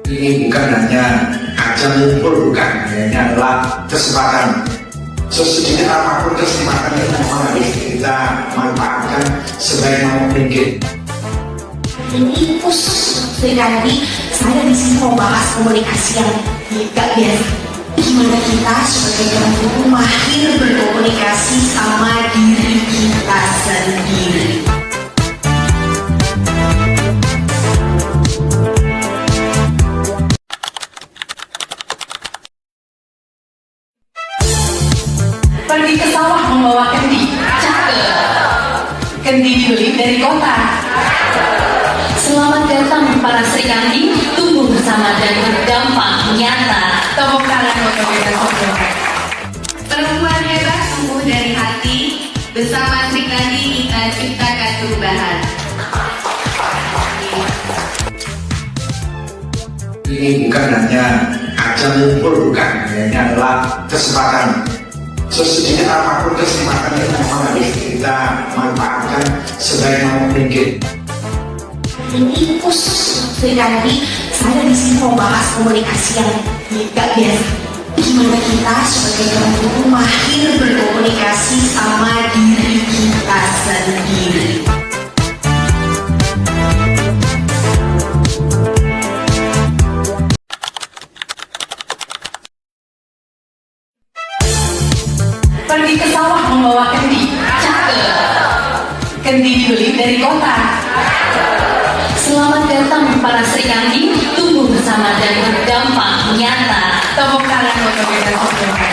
Ini bukan hanya ajang ngumpul, bukan, ini adalah kesempatan. Sesedikit apapun kesempatan itu memang harus kita manfaatkan sebaik mungkin. Ini khusus Sri Kandi, saya di sini mau bahas komunikasi yang gak biasa. Gimana kita sebagai orang tua mahir berkomunikasi sama diri kita sendiri. Pergi ke sawah membawa kendi. Cakep. Kendi dibeli dari kota. Selamat datang para Sri Kandi, tumbuh bersama dan berdampak nyata. Tepuk tangan untuk kita semua. Perempuan hebat tumbuh dari hati. Bersama Sri Kandi kita ciptakan perubahan. Ini bukan hanya ajang ngumpul, bukan, ini adalah kesempatan. Sesedikit apapun kesempatan itu memang harus kita manfaatkan sebaik mungkin. Ini khusus Sri Kandi, saya di sini mau bahas komunikasi yang gak biasa. Gimana kita sebagai orang tua mahir berkomunikasi sama diri kita sendiri. Pergi ke sawah membawa kendi. Cakep. Kendi dibeli dari kota. Selamat datang para Sri Kandi, tumbuh bersama dan berdampak nyata. Tepuk tangan untuk kita semua.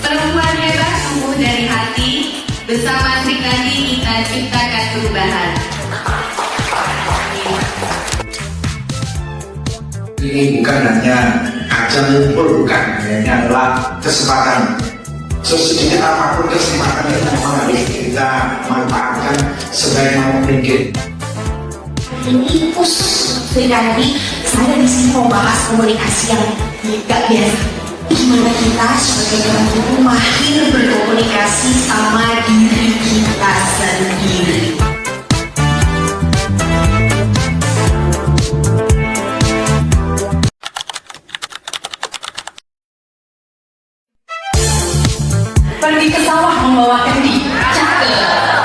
Perempuan hebat tumbuh dari hati. Bersama Sri Kandi kita ciptakan perubahan. Ini bukan hanya ajang ngumpul, bukan, ini adalah kesempatan. Sesedikit apapun kesempatan itu memang harus kita manfaatkan sebaik mungkin. Ini khusus Sri Kandi, saya di sini mau bahas komunikasi yang gak biasa. Gimana kita sebagai orang tua mahir berkomunikasi sama diri kita sendiri. Pergi ke sawah membawa kendi. Cakep.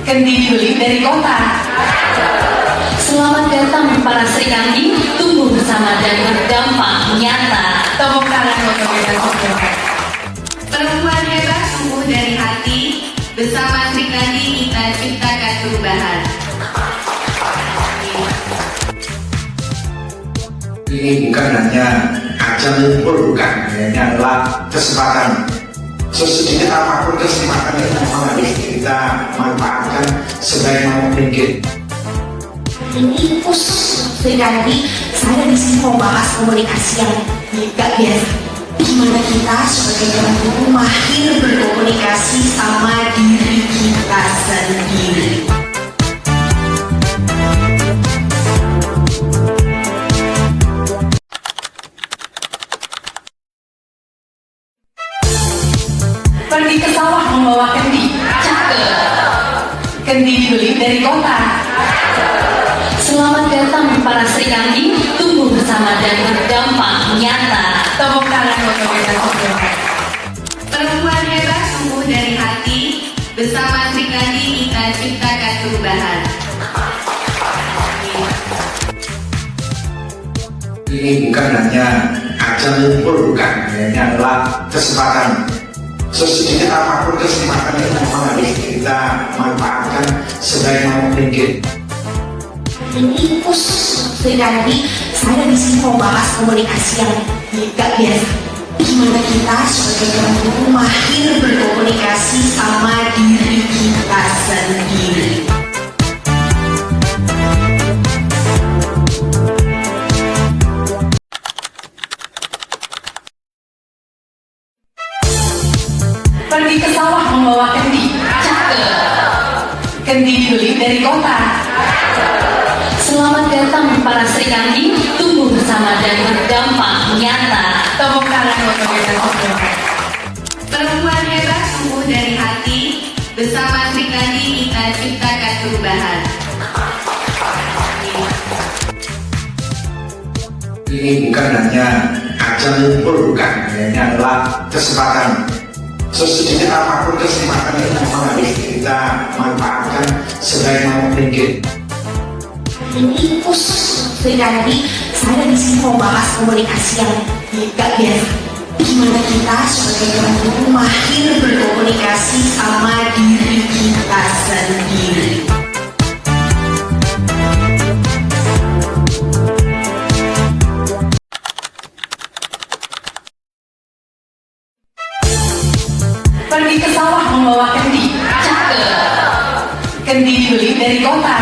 Kendi Kendi dibeli dari kota. Selamat datang para Sri Kandi, tumbuh bersama dan berdampak nyata. Tepuk tangan untuk kita semua. Perempuan hebat tumbuh dari hati. Bersama Sri Kandi kita ciptakan perubahan. Ini bukan hanya ajang ngumpul, bukan, ini adalah kesempatan. Sesedikit apapun kesempatan itu memang harus kita manfaatkan sebaik mungkin. Ini Sri Kandi, saya di sini mau bahas komunikasi yang gak biasa. Gimana kita sebagai orang tua mahir berkomunikasi sama diri kita sendiri. Pergi ke sawah membawa kendi. Cakep. Kendi dibeli dari kota. Selamat datang para Sri Kandi, tumbuh bersama dan berdampak nyata. Tepuk tangan untuk kita semua. Perempuan hebat tumbuh dari hati. Bersama Sri Kandi kita ciptakan perubahan. Ini bukan hanya ajang ngumpul, bukan, ini adalah kesempatan. Sesedikit apapun kesempatan itu memang harus kita manfaatkan sebaik mungkin. Ini Sri Kandi, saya di sini mau bahas komunikasi yang gak biasa. Gimana kita sebagai orang tua mahir berkomunikasi sama diri kita sendiri. Pergi ke sawah membawa kendi. Cakep. Kendi dibeli dari kota. Selamat datang para Sri Kandi, tumbuh bersama dan berdampak nyata. Tepuk tangan untuk kita semua. Perempuan hebat tumbuh dari hati. Bersama Sri Kandi kita ciptakan perubahan. Ini bukan hanya ajang ngumpul, bukan, ini adalah kesempatan. Sesedikit apapun kesempatan itu memang harus kita manfaatkan sebaik mungkin. Ini Sri Kandi, saya di sini mau bahas komunikasi yang gak biasa. Gimana kita sebagai orang tua mahir berkomunikasi sama diri kita sendiri. Pergi ke sawah membawa kendi. Cakep. Kendi dibeli dari kota.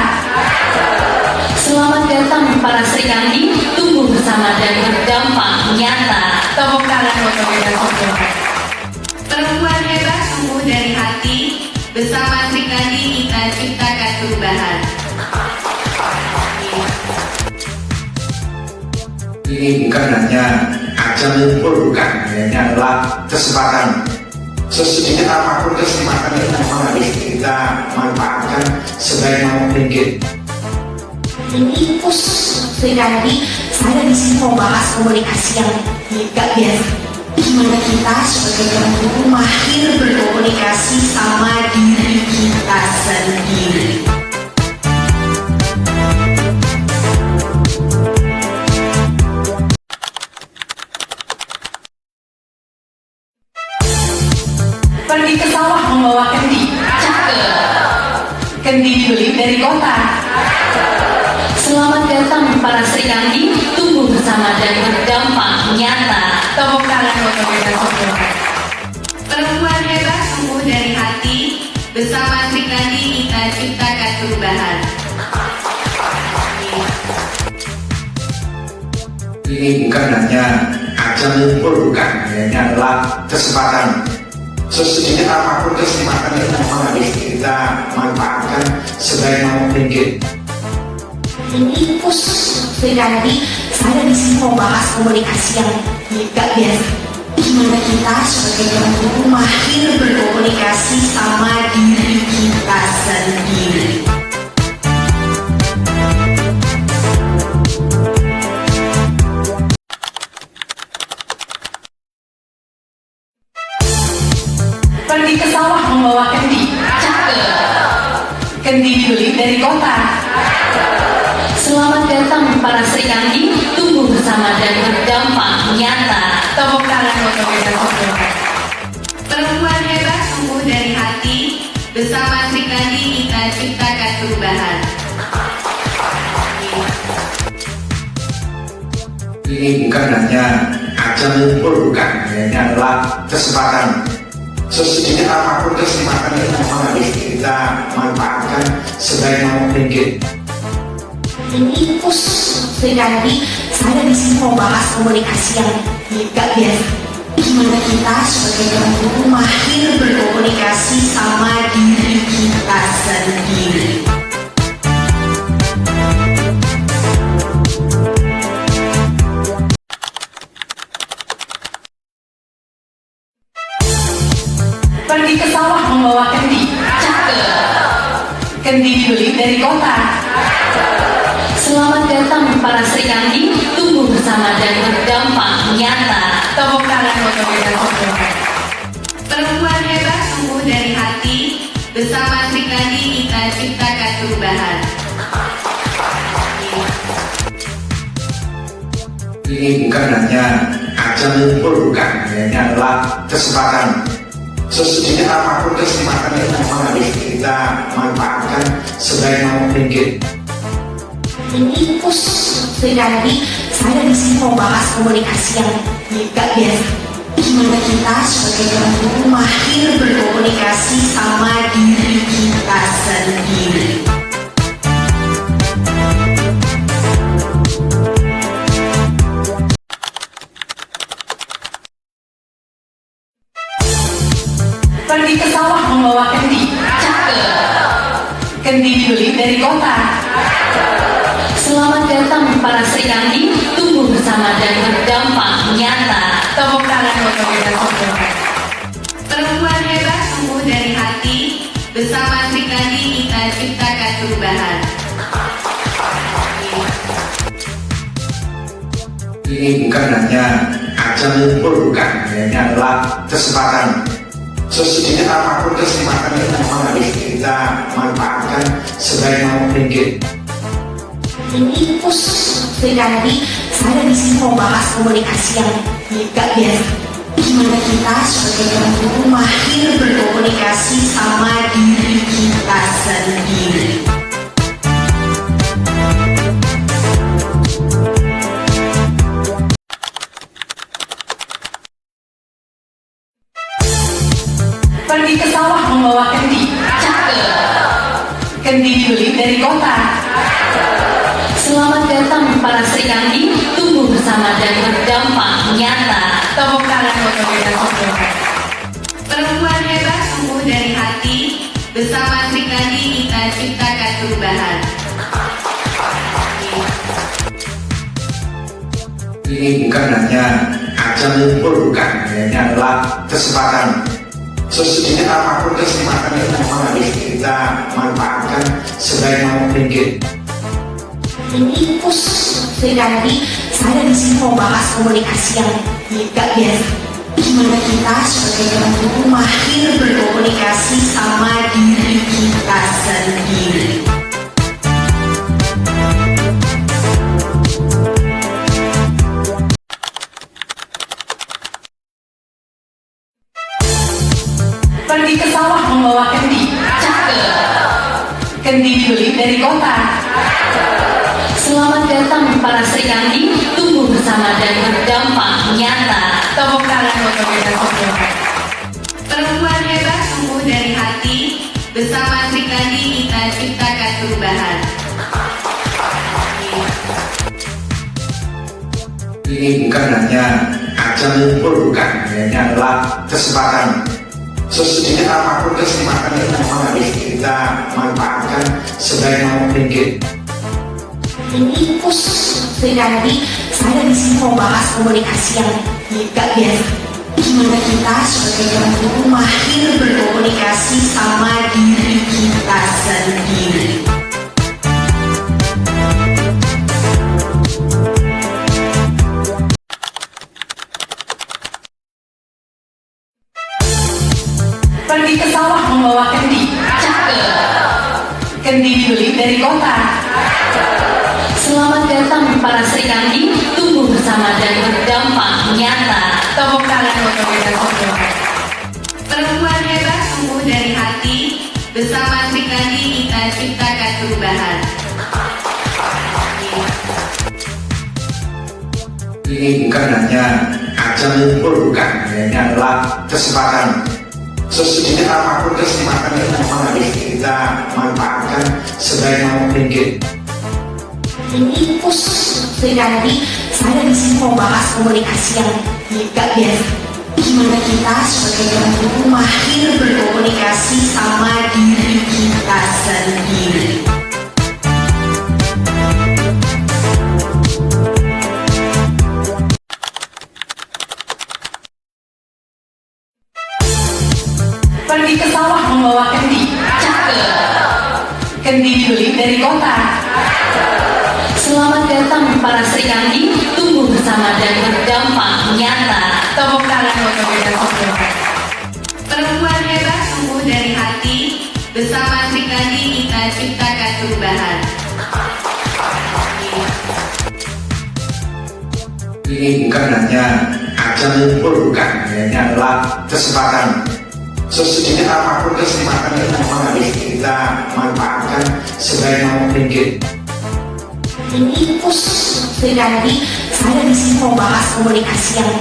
Selamat datang para Sri Kandi, tumbuh bersama dan berdampak nyata. Tepuk tangan untuk kita semua. Perempuan hebat tumbuh dari hati. Bersama Sri Kandi kita ciptakan perubahan. Ini bukan hanya ajang ngumpul, bukan, ini adalah kesempatan. Sesedikit apapun kesempatan itu memang harus kita manfaatkan sebaik mungkin. Ini Sri Kandi, saya di sini mau bahas komunikasi yang gak biasa. Gimana kita sebagai orang tua mahir berkomunikasi sama diri kita sendiri. Pergi ke sawah membawa kendi. Cakep. Kendi dibeli dari kota. Selamat datang para Sri Kandi, tumbuh bersama dan berdampak nyata. Tepuk tangan untuk kita semua. Perempuan hebat tumbuh dari hati. Bersama Sri Kandi kita ciptakan perubahan. Ini bukan hanya ajang ngumpul, bukan, ini adalah kesempatan. Sesedikit apapun kesempatan itu memang harus kita manfaatkan sebaik mungkin. Ini Sri Kandi, saya di sini mau bahas komunikasi yang gak biasa. Gimana kita sebagai orang tua mahir berkomunikasi sama diri kita sendiri. Pergi ke sawah membawa kendi. Cakep. Kendi Kendi dibeli dari kota. Selamat datang para Sri Kandi, tumbuh bersama dan berdampak nyata. Tepuk tangan untuk kita semua. Perempuan hebat tumbuh dari hati. Bersama Sri Kandi kita ciptakan perubahan. Ini bukan hanya ajang ngumpul, bukan, ini adalah kesempatan. Sesedikit apapun kesempatan itu memang harus kita manfaatkan sebaik mungkin. Ini pus Sri Kandi, saya di sini mau bahas komunikasi yang gak biasa. Gimana kita sebagai orang tua mahir berkomunikasi sama diri kita sendiri. Pergi ke sawah membawa kendi. Cakep. Kendi dibeli dari kota. Selamat datang para Sri Kandi, tumbuh bersama dan berdampak nyata. Tepuk tangan untuk kita semua. Perempuan hebat tumbuh dari hati. Bersama Sri Kandi kita ciptakan perubahan. Ini bukan hanya ajang ngumpul, bukan, ini adalah kesempatan. Sesedikit apapun kesempatan itu memang harus kita manfaatkan sebaik mungkin. Ini pus Sri Kandi, saya di sini mau bahas komunikasi yang gak biasa. Gimana kita sebagai orang tua mahir berkomunikasi sama diri kita sendiri. Pergi ke sawah membawa kendi. Cakep. Kendi dibeli dari kota. Selamat datang para Sri Kandi, tumbuh bersama dan berdampak nyata. Tepuk tangan untuk kita semua. Perempuan hebat tumbuh dari hati. Bersama Sri Kandi kita ciptakan perubahan. Ini bukan hanya ajang ngumpul, bukan, ini adalah kesempatan. Sesedikit apapun kesempatan itu memang harus kita manfaatkan sebaik mungkin. Ini pus Sri Kandi, saya di sini mau bahas komunikasi yang gak biasa. Gimana kita sebagai orang tua mahir berkomunikasi sama diri kita sendiri. Pergi ke sawah membawa kendi. Cakep. Kendi dibeli dari kota. Selamat datang para Sri Kandi, tumbuh bersama dan berdampak nyata. Tepuk tangan untuk kita semua. Perempuan hebat tumbuh dari hati. Bersama Sri Kandi kita ciptakan perubahan. Ini bukan hanya ajang ngumpul, bukan, ini adalah kesempatan. Sesedikit apapun kesempatan itu memang harus kita manfaatkan sebaik mungkin. Ini pus Sri Kandi, saya di sini mau bahas komunikasi yang gak biasa. Gimana kita sebagai orang tua mahir berkomunikasi sama diri kita sendiri. Pergi ke sawah membawa kendi. Cakep. Kendi dibeli dari kota. Selamat datang para Sri Kandi, tumbuh bersama dan berdampak nyata. Tepuk tangan untuk kita semua. Perempuan hebat tumbuh dari hati. Bersama Sri Kandi kita ciptakan perubahan. Ini bukan hanya ajang ngumpul, bukan, ini adalah kesempatan. Sesedikit apapun kesempatan itu memang harus kita manfaatkan sebaik mungkin. Ini pus Sri Kandi, saya di sini mau bahas komunikasi yang gak biasa. Gimana kita sebagai orang tua mahir berkomunikasi sama diri kita sendiri. Pergi ke sawah membawa kendi. Cakep. Kendi Kendi dibeli dari kota. Selamat datang para Sri Kandi, tumbuh bersama dan berdampak nyata. Tepuk tangan untuk kita semua. Perempuan hebat tumbuh dari hati. Bersama Sri Kandi kita ciptakan perubahan. Ini bukan hanya ajang ngumpul, bukan, ini adalah kesempatan. Sesedikit apapun kesempatan itu memang harus kita manfaatkan sebaik mungkin. Ini khusus Sri Kandi, saya di sini mau bahas komunikasi yang gak biasa. Gimana kita sebagai orang tua mahir berkomunikasi sama diri kita sendiri. Pergi ke sawah membawa kendi. Cakep. Kendi dibeli dari kota. Selamat datang para Sri Kandi, tumbuh bersama dan berdampak nyata. Tepuk tangan untuk kita semua. Perempuan hebat tumbuh dari hati. Bersama Sri Kandi kita ciptakan perubahan. Ini bukan hanya ajang ngumpul, bukan, ini adalah kesempatan. Sesedikit apapun kesempatan itu memang harus kita manfaatkan sebaik mungkin. Ini khusus Sri Kandi, saya di sini mau bahas komunikasi yang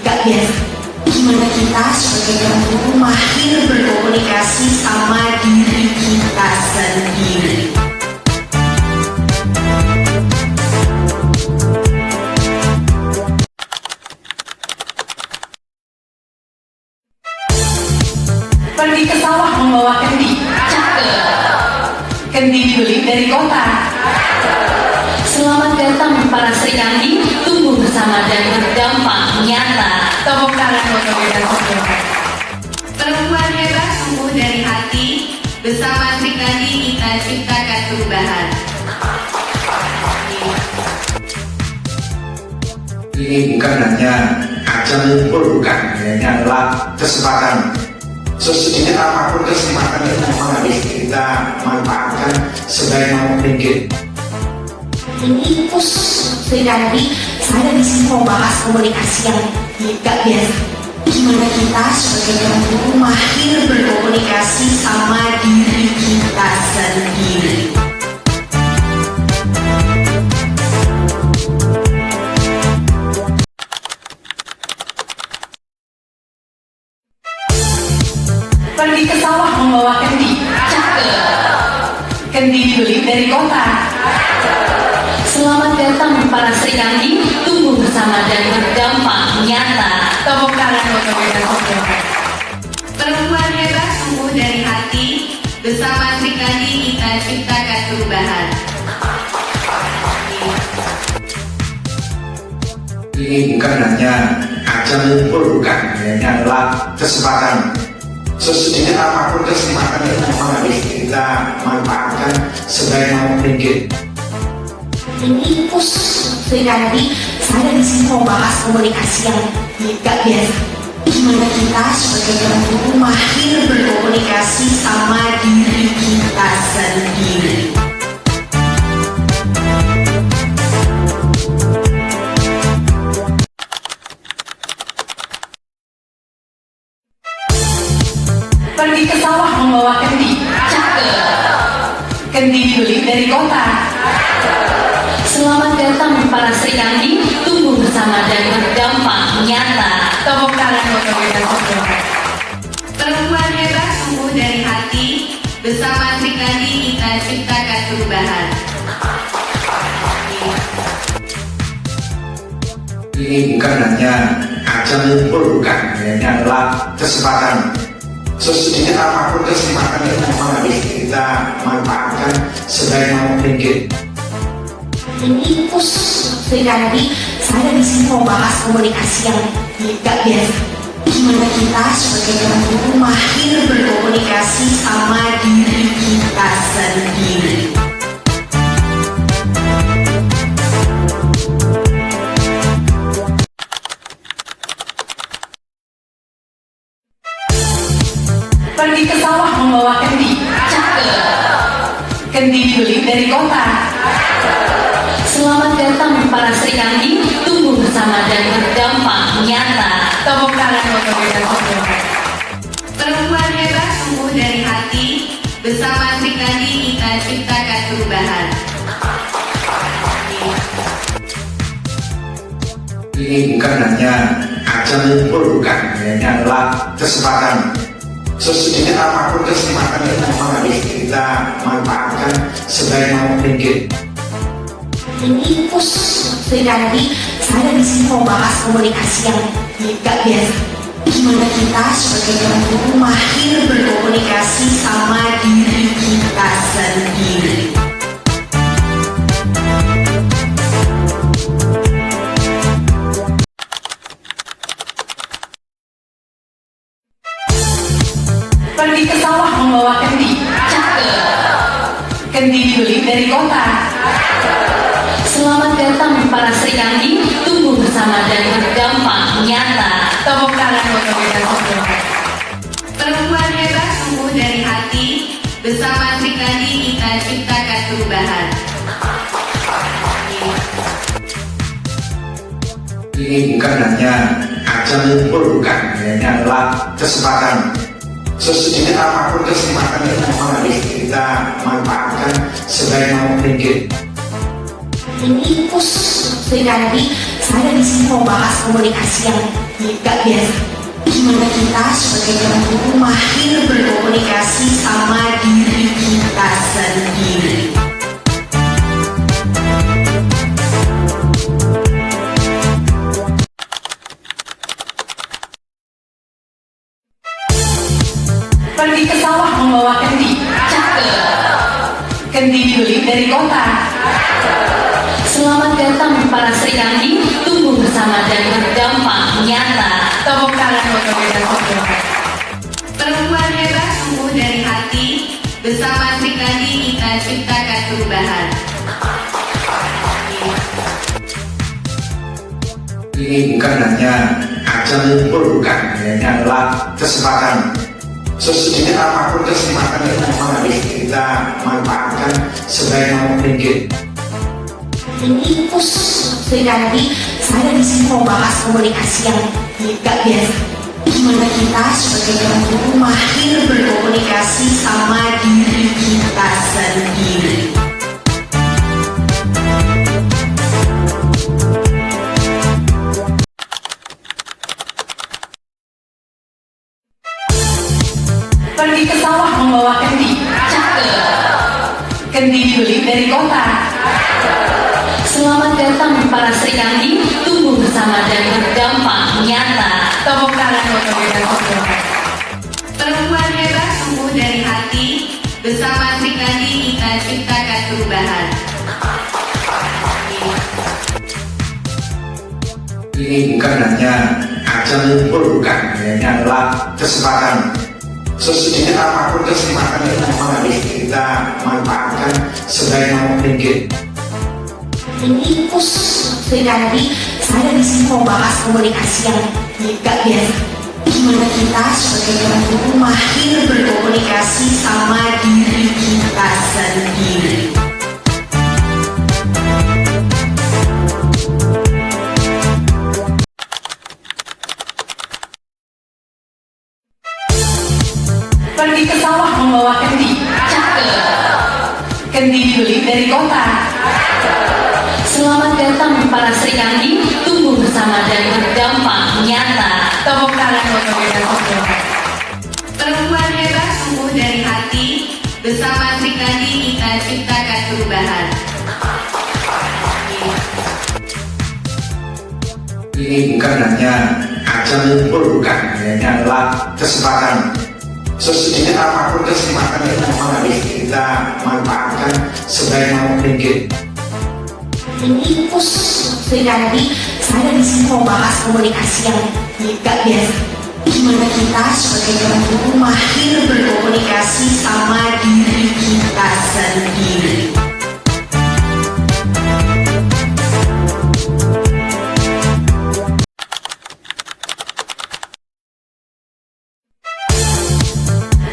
gak biasa. Gimana kita sebagai orang tua mahir berkomunikasi sama diri kita sendiri. Pergi ke sawah membawa kendi. Cakep. Kendi dibeli dari kota. Selamat datang para Sri Kandi, tumbuh bersama dan berdampak nyata. Tepuk tangan untuk kita semua. Perempuan hebat tumbuh dari hati. Bersama Sri Kandi kita ciptakan perubahan. Ini bukan hanya ajang ngumpul, bukan, ini adalah kesempatan. Sesedikit apapun kesempatan itu memang harus kita manfaatkan sebaik mungkin. Ini khusus Sri Kandi, saya di sini mau bahas komunikasi yang gak biasa. Gimana kita sebagai orang tua mahir berkomunikasi sama diri kita sendiri. Pergi ke sawah membawa kendi. Cakep. Kendi dibeli dari kota. Selamat datang para Sri Kandi, tumbuh bersama dan berdampak nyata. Tepuk tangan untuk kita semua. Perempuan hebat tumbuh dari hati. Bersama Sri Kandi kita ciptakan perubahan. Ini bukan hanya ajang ngumpul, bukan, ini adalah kesempatan. Sesedikit apapun kesempatan itu memang harus kita manfaatkan sebaik mungkin. Ini khusus Sri Kandi, saya di sini mau bahas komunikasi yang gak biasa. Gimana kita sebagai orang tua mahir berkomunikasi sama diri kita sendiri. Pergi ke sawah membawa kendi. Cakep. Kendi dibeli dari kota. Selamat datang para Sri Kandi, tumbuh bersama dan berdampak nyata. Tepuk tangan untuk kita semua. Perempuan hebat tumbuh dari hati. Bersama Sri Kandi kita ciptakan perubahan. Ini bukan hanya ajang ngumpul, bukan, ini adalah kesempatan. Sesedikit apapun kesempatan itu memang harus kita manfaatkan sebaik mungkin. Ini khusus Sri Kandi, saya di sini mau bahas komunikasi yang gak biasa. Gimana kita sebagai orang tua mahir berkomunikasi sama diri kita sendiri. Pergi ke sawah membawa kendi. Cakep. Kendi Kendi dibeli dari kota. Selamat datang para Sri Kandi, tumbuh bersama dan berdampak nyata. Tepuk tangan untuk kita semua. Perempuan hebat tumbuh dari hati. Bersama Sri Kandi kita ciptakan perubahan. Ini bukan hanya ajang ngumpul, bukan, ini adalah kesempatan. Sesedikit apapun kesempatan itu memang harus kita manfaatkan sebaik mungkin. Ini pus Sri Kandi, saya di sini mau bahas komunikasi yang gak biasa. Gimana kita sebagai orang tua mahir berkomunikasi sama diri kita sendiri. Pergi ke sawah membawa kendi. Cakep. Kendi dibeli dari kota. Selamat datang para Sri Kandi, tumbuh bersama dan berdampak nyata. Tepuk tangan untuk kita semua. Perempuan hebat tumbuh dari hati. Bersama Sri Kandi kita ciptakan perubahan. Ini bukan hanya ajang ngumpul, bukan, ini adalah kesempatan. Sesedikit apapun kesempatan itu memang harus kita manfaatkan sebaik mungkin. Ini pus Sri Kandi, saya di sini mau bahas komunikasi yang gak biasa. Gimana kita sebagai orang tua mahir berkomunikasi sama diri kita sendiri. Pergi ke sawah membawa kendi. Cakep. Kendi dibeli dari kota. Selamat datang para Sri Kandi, tumbuh bersama dan berdampak nyata. Tepuk tangan untuk kita semua. Perempuan hebat tumbuh dari hati. Bersama Sri Kandi kita ciptakan perubahan. Ini bukan hanya ajang ngumpul, bukan, ini adalah kesempatan. Sesedikit apapun kesempatan itu memang harus kita manfaatkan sebaik mungkin. Ini pus Sri Kandi, saya di sini mau bahas komunikasi yang gak biasa. Gimana kita sebagai orang tua mahir berkomunikasi sama diri kita sendiri. Pergi ke sawah membawa kendi. Cakep. Kendi dibeli dari kota. Selamat datang para Sri Kandi, tumbuh bersama dan berdampak nyata. Tepuk tangan untuk kita semua. Perempuan hebat tumbuh dari hati. Bersama Sri Kandi kita ciptakan perubahan. Ini bukan hanya ajang ngumpul, bukan, ini adalah kesempatan. Sesedikit apapun kesempatan itu memang harus kita manfaatkan sebaik mungkin. Ini pus Sri Kandi, saya di sini mau bahas komunikasi yang gak biasa. Gimana kita sebagai orang tua mahir berkomunikasi sama diri kita sendiri. Pergi ke sawah membawa kendi. Cakep. Kendi dibeli dari kota. Selamat datang para Sri Kandi, tumbuh bersama dan berdampak nyata. Tepuk tangan untuk kita semua. Perempuan hebat tumbuh dari hati. Bersama Sri Kandi kita ciptakan perubahan. Ini bukan hanya ajang ngumpul, bukan, ini adalah kesempatan. Sesedikit apapun kesempatan itu memang harus kita manfaatkan sebaik mungkin. Ini pus Sri Kandi, saya di sini mau bahas komunikasi yang gak biasa. Gimana kita sebagai orang tua mahir berkomunikasi sama diri kita sendiri.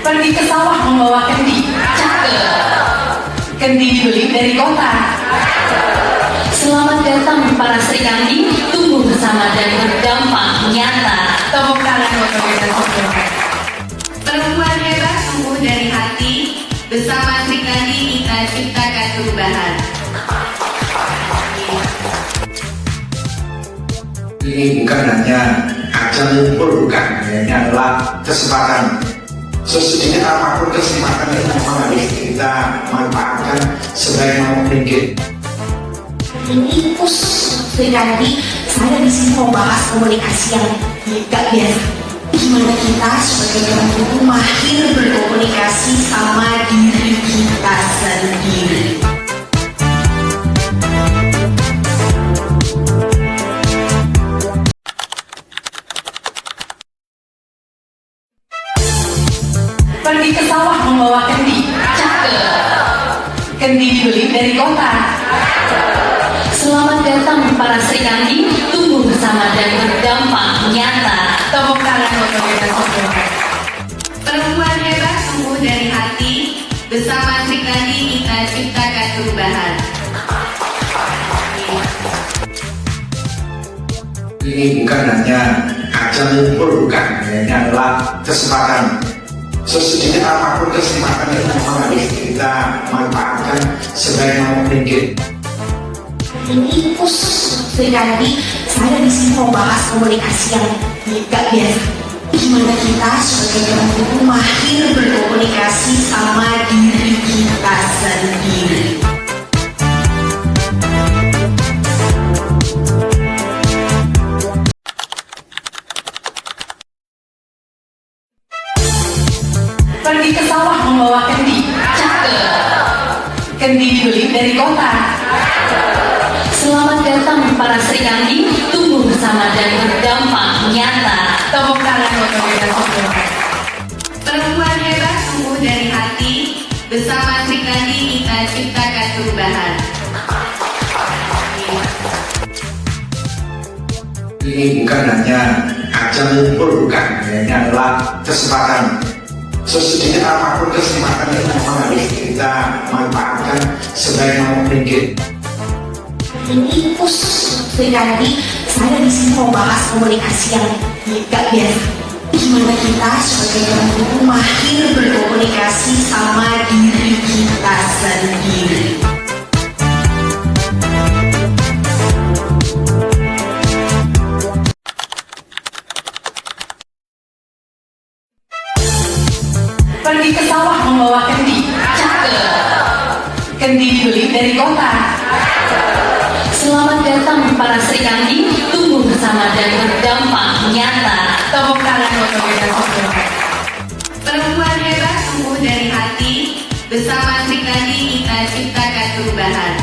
Pergi ke sawah membawa kendi. Cakep. Kendi Kendi dibeli dari kota. Selamat datang para Sri Kandi, tumbuh bersama dan berdampak nyata. Tepuk tangan untuk kita semua. Perempuan hebat tumbuh dari hati. Bersama Sri Kandi kita ciptakan perubahan. Ini bukan hanya ajang ngumpul, bukan, ini adalah kesempatan. Sesedikit apapun kesempatan itu memang harus kita manfaatkan sebaik mungkin. Ini pus Sri Kandi, saya di sini mau bahas komunikasi yang gak biasa. Gimana kita sebagai orang tua mahir berkomunikasi sama diri kita sendiri. Pergi ke sawah membawa kendi. Cakep. Kendi dibeli dari kota. Selamat datang para Sri Kandi, tumbuh bersama dan berdampak nyata. Tepuk tangan untuk kita semua. Perempuan hebat tumbuh dari hati. Bersama Sri Kandi kita ciptakan perubahan. Ini bukan hanya ajang ngumpul, bukan, ini adalah kesempatan. Sesedikit apapun kesempatan itu memang harus kita manfaatkan sebaik mungkin. Ini pus Sri Kandi, saya di sini mau bahas komunikasi yang gak biasa. Gimana kita sebagai orang tua mahir berkomunikasi sama diri kita sendiri. Pergi ke sawah membawa kendi. Cakep. Kendi dibeli dari kota. Selamat datang para Sri Kandi, tumbuh bersama dan berdampak nyata. Tepuk tangan untuk kita semua. Perempuan hebat tumbuh dari hati. Bersama Sri Kandi kita ciptakan perubahan. Ini bukan hanya ajang ngumpul, bukan, ini adalah kesempatan. Sesedikit apapun kesempatan itu memang harus kita manfaatkan sebaik mungkin. Ini pus Sri Kandi, saya di sini mau bahas komunikasi yang gak biasa. Gimana kita sebagai orang tua mahir berkomunikasi sama diri kita sendiri. Pergi ke sawah membawa kendi. Cakep. Kendi dibeli dari kota. Selamat datang para Sri Kandi, tumbuh bersama dan berdampak nyata. Tepuk tangan untuk kita semua. Perempuan hebat tumbuh dari hati. Bersama Sri Kandi kita ciptakan perubahan.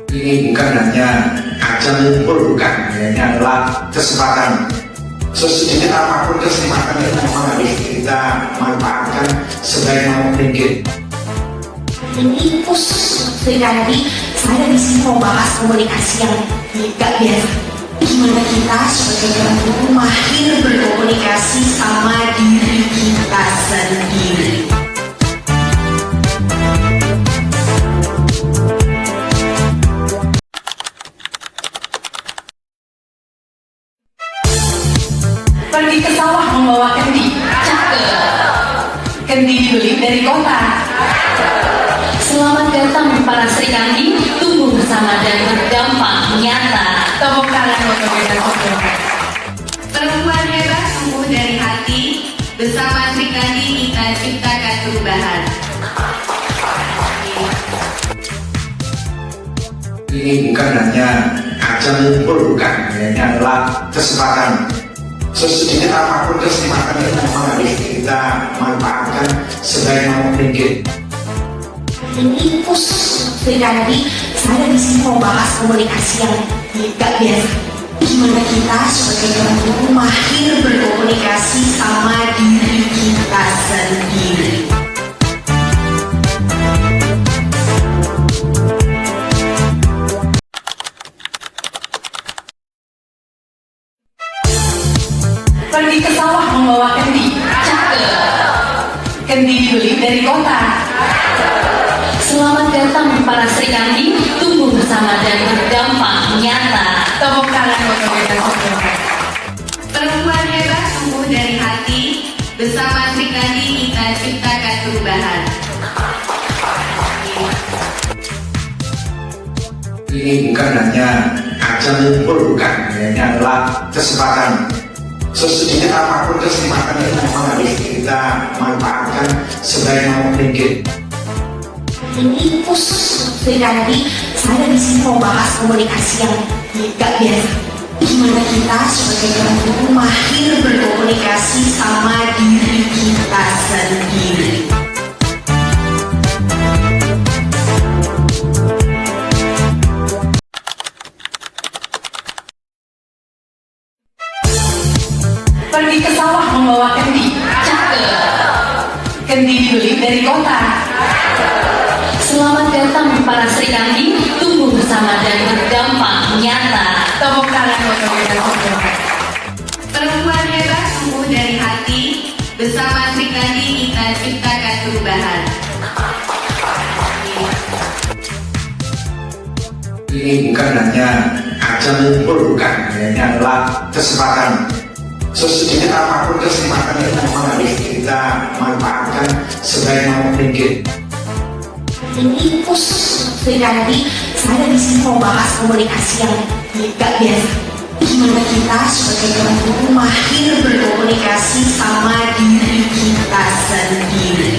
Ini bukan hanya ajang ngumpul, bukan, ini adalah kesempatan. Sesedikit apapun kesempatan itu memang harus kita manfaatkan sebaik mungkin. Ini pus Sri Kandi, saya di sini mau bahas komunikasi yang gak biasa. Gimana kita sebagai orang tua mahir berkomunikasi sama diri kita sendiri. Pergi ke sawah membawa kendi. Cakep. Kendi dibeli dari kota. Selamat datang para Sri Kandi, tumbuh bersama dan berdampak nyata. Tepuk tangan untuk kita semua. Perempuan hebat tumbuh dari hati. Bersama Sri Kandi kita ciptakan perubahan. Ini bukan hanya ajang ngumpul, bukan, ini adalah kesempatan. Sesedikit apapun kesempatan itu memang harus kita manfaatkan sebaik mungkin. Ini pus Sri Kandi, saya di sini mau bahas komunikasi yang gak biasa. Gimana kita sebagai orang tua mahir berkomunikasi sama diri kita sendiri. Pergi ke sawah membawa kendi. Cakep. Kendi Kendi dibeli dari kota. Selamat datang para Sri Kandi, tumbuh bersama dan berdampak nyata. Tepuk tangan buat pemerintah Sri. Perempuan hebat tumbuh dari hati. Bersama Sri Kandi kita ciptakan perubahan. Ini bukan hanya ajang ngumpul, bukan, ini adalah kesempatan. Sesedikit apapun kesempatan itu memang harus kita manfaatkan sebaik mungkin. Ini pus Sri Kandi, saya di sini mau bahas komunikasi yang gak biasa. Gimana kita sebagai orang tua mahir berkomunikasi sama diri kita sendiri. Pergi ke sawah membawa kendi. Cakep. Kendi dibeli dari kota. Selamat datang para Sri Kandi, tumbuh bersama dan berdampak nyata. Tepuk tangan buat pemerintah Sri. Perempuan hebat tumbuh dari hati. Bersama Sri Kandi kita ciptakan perubahan. Ini bukan hanya ajang ngumpul, bukan, ini adalah kesempatan. Sesedikit apapun kesempatan itu memang harus kita manfaatkan sebaik mungkin. Ini pus Sri Kandi, saya di sini mau bahas komunikasi yang gak biasa. Gimana kita sebagai orang tua mahir berkomunikasi sama diri kita sendiri.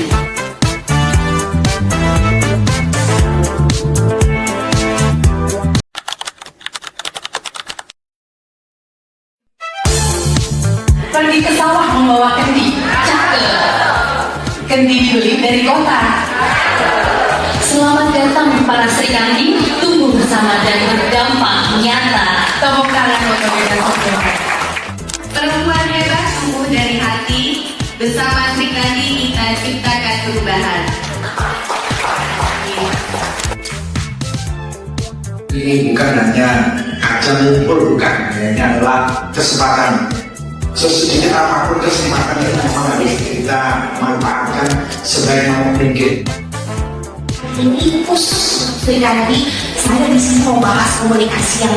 Pergi ke sawah membawa kendi. Cakep. Kendi dibeli dari kota. Selamat datang para Sri Kandi, tumbuh bersama dan berdampak nyata. Tepuk tangan buat pemerintah Sri. Perempuan hebat tumbuh dari hati. Bersama Sri Kandi kita ciptakan perubahan. Ini bukan hanya ajang ngumpul, bukan, ini adalah kesempatan. Sesedikit apapun kesempatan itu memang harus kita manfaatkan sebaik mungkin. Ini pus Sri Kandi, saya di sini mau bahas komunikasi yang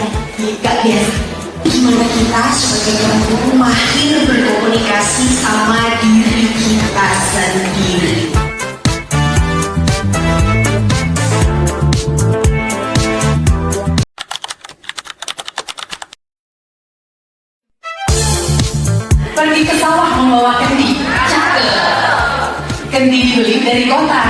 gak biasa. Gimana kita sebagai orang tua mahir berkomunikasi sama diri kita sendiri. Pergi ke sawah membawa kendi. Cakep. Kendi dibeli dari kota.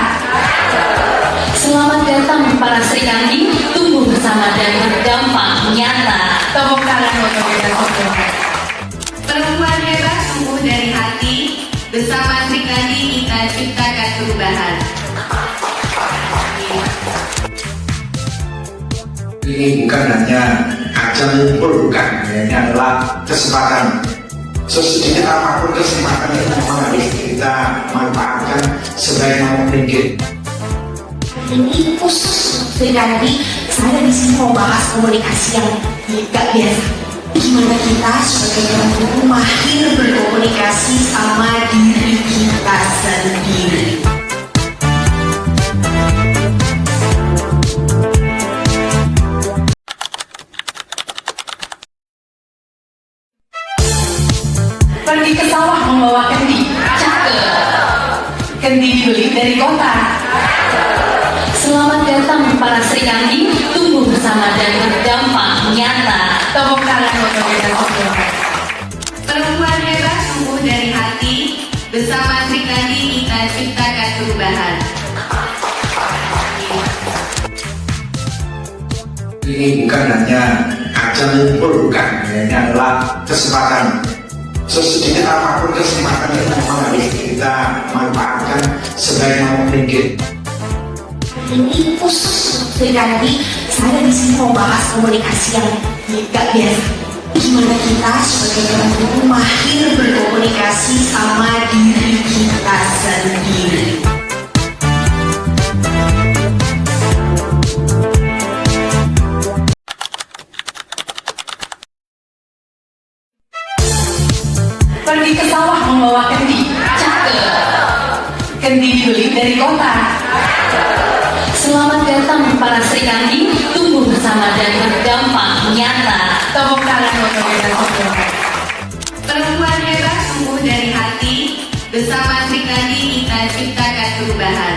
Selamat datang para Sri Kandi, tumbuh bersama dan berdampak nyata. Tepuk tangan buat pemerintah Sri. Perempuan hebat tumbuh dari hati. Bersama Sri Kandi kita ciptakan perubahan. Ini bukan hanya ajang ngumpul, bukan, ini adalah kesempatan. Sesedikit apapun kesempatan itu memang harus kita manfaatkan sebaik mungkin. Ini pus Sri Kandi, saya di sini mau bahas komunikasi yang gak biasa. Gimana kita sebagai orang tua mahir berkomunikasi sama diri kita sendiri. Pergi ke sawah membawa kendi. Cakep. Kendi dibeli dari kota. Selamat datang para Sri Kandi, tumbuh bersama dan berdampak nyata. Tepuk tangan buat pemerintah Sri. Perempuan hebat tumbuh dari hati. Bersama Sri Kandi kita ciptakan perubahan. Ini bukan hanya ajang ngumpul, bukan, ini adalah kesempatan. Sesedikit apapun kesempatan itu memang harus kita manfaatkan sebaik mungkin. Ini pus Sri Kandi, saya di sini mau bahas komunikasi yang gak biasa. Gimana kita sebagai orang tua mahir berkomunikasi sama diri kita sendiri. Pergi ke sawah membawa kendi. Cakep. Kendi dibeli dari kota. Selamat datang para Sri Kandi, tumbuh bersama dan berdampak nyata. Tepuk tangan untuk kita semua. Perempuan hebat tumbuh dari hati. Bersama Sri Kandi kita ciptakan perubahan.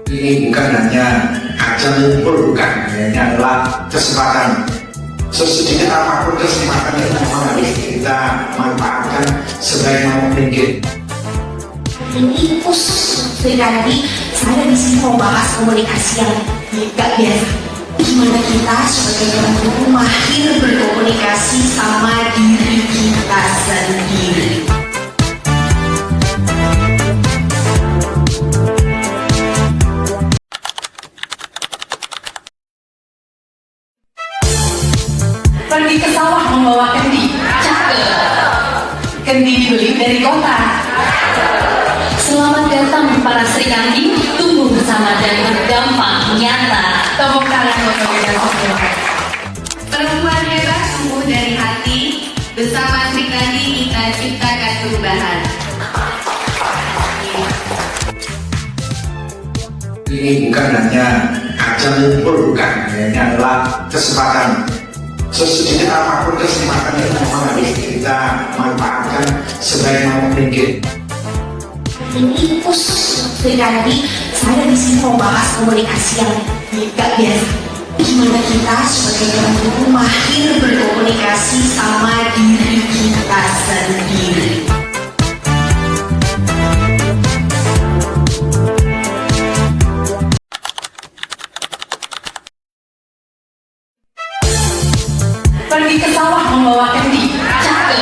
Ini bukan hanya ajang ngumpul, bukan, ini adalah kesempatan. Sesedikit apapun kesempatan itu memang harus kita manfaatkan sebaik mungkin. Ini Sri Kandi, saya di sini mau bahas komunikasi yang gak biasa. Gimana kita sebagai orang tua mahir berkomunikasi sama diri kita sendiri. Pergi ke sawah membawa kendi. Cakep. Kendi dibeli dari kota. Selamat datang para Sri Kandi, tumbuh bersama dan berdampak nyata. Tepuk tangan untuk kita semua. Perempuan hebat tumbuh dari hati. Bersama Sri Kandi kita ciptakan perubahan. Ini bukan hanya ajang ngumpul, bukan, ini adalah kesempatan. Sesedikit apapun kesempatan itu memang harus kita manfaatkan sebaik mungkin. Ini Sri Kandi, saya di sini mau bahas komunikasi yang gak biasa. Gimana kita sebagai orang tua mahir berkomunikasi sama diri kita sendiri. Pergi ke sawah membawa kendi. Cakep.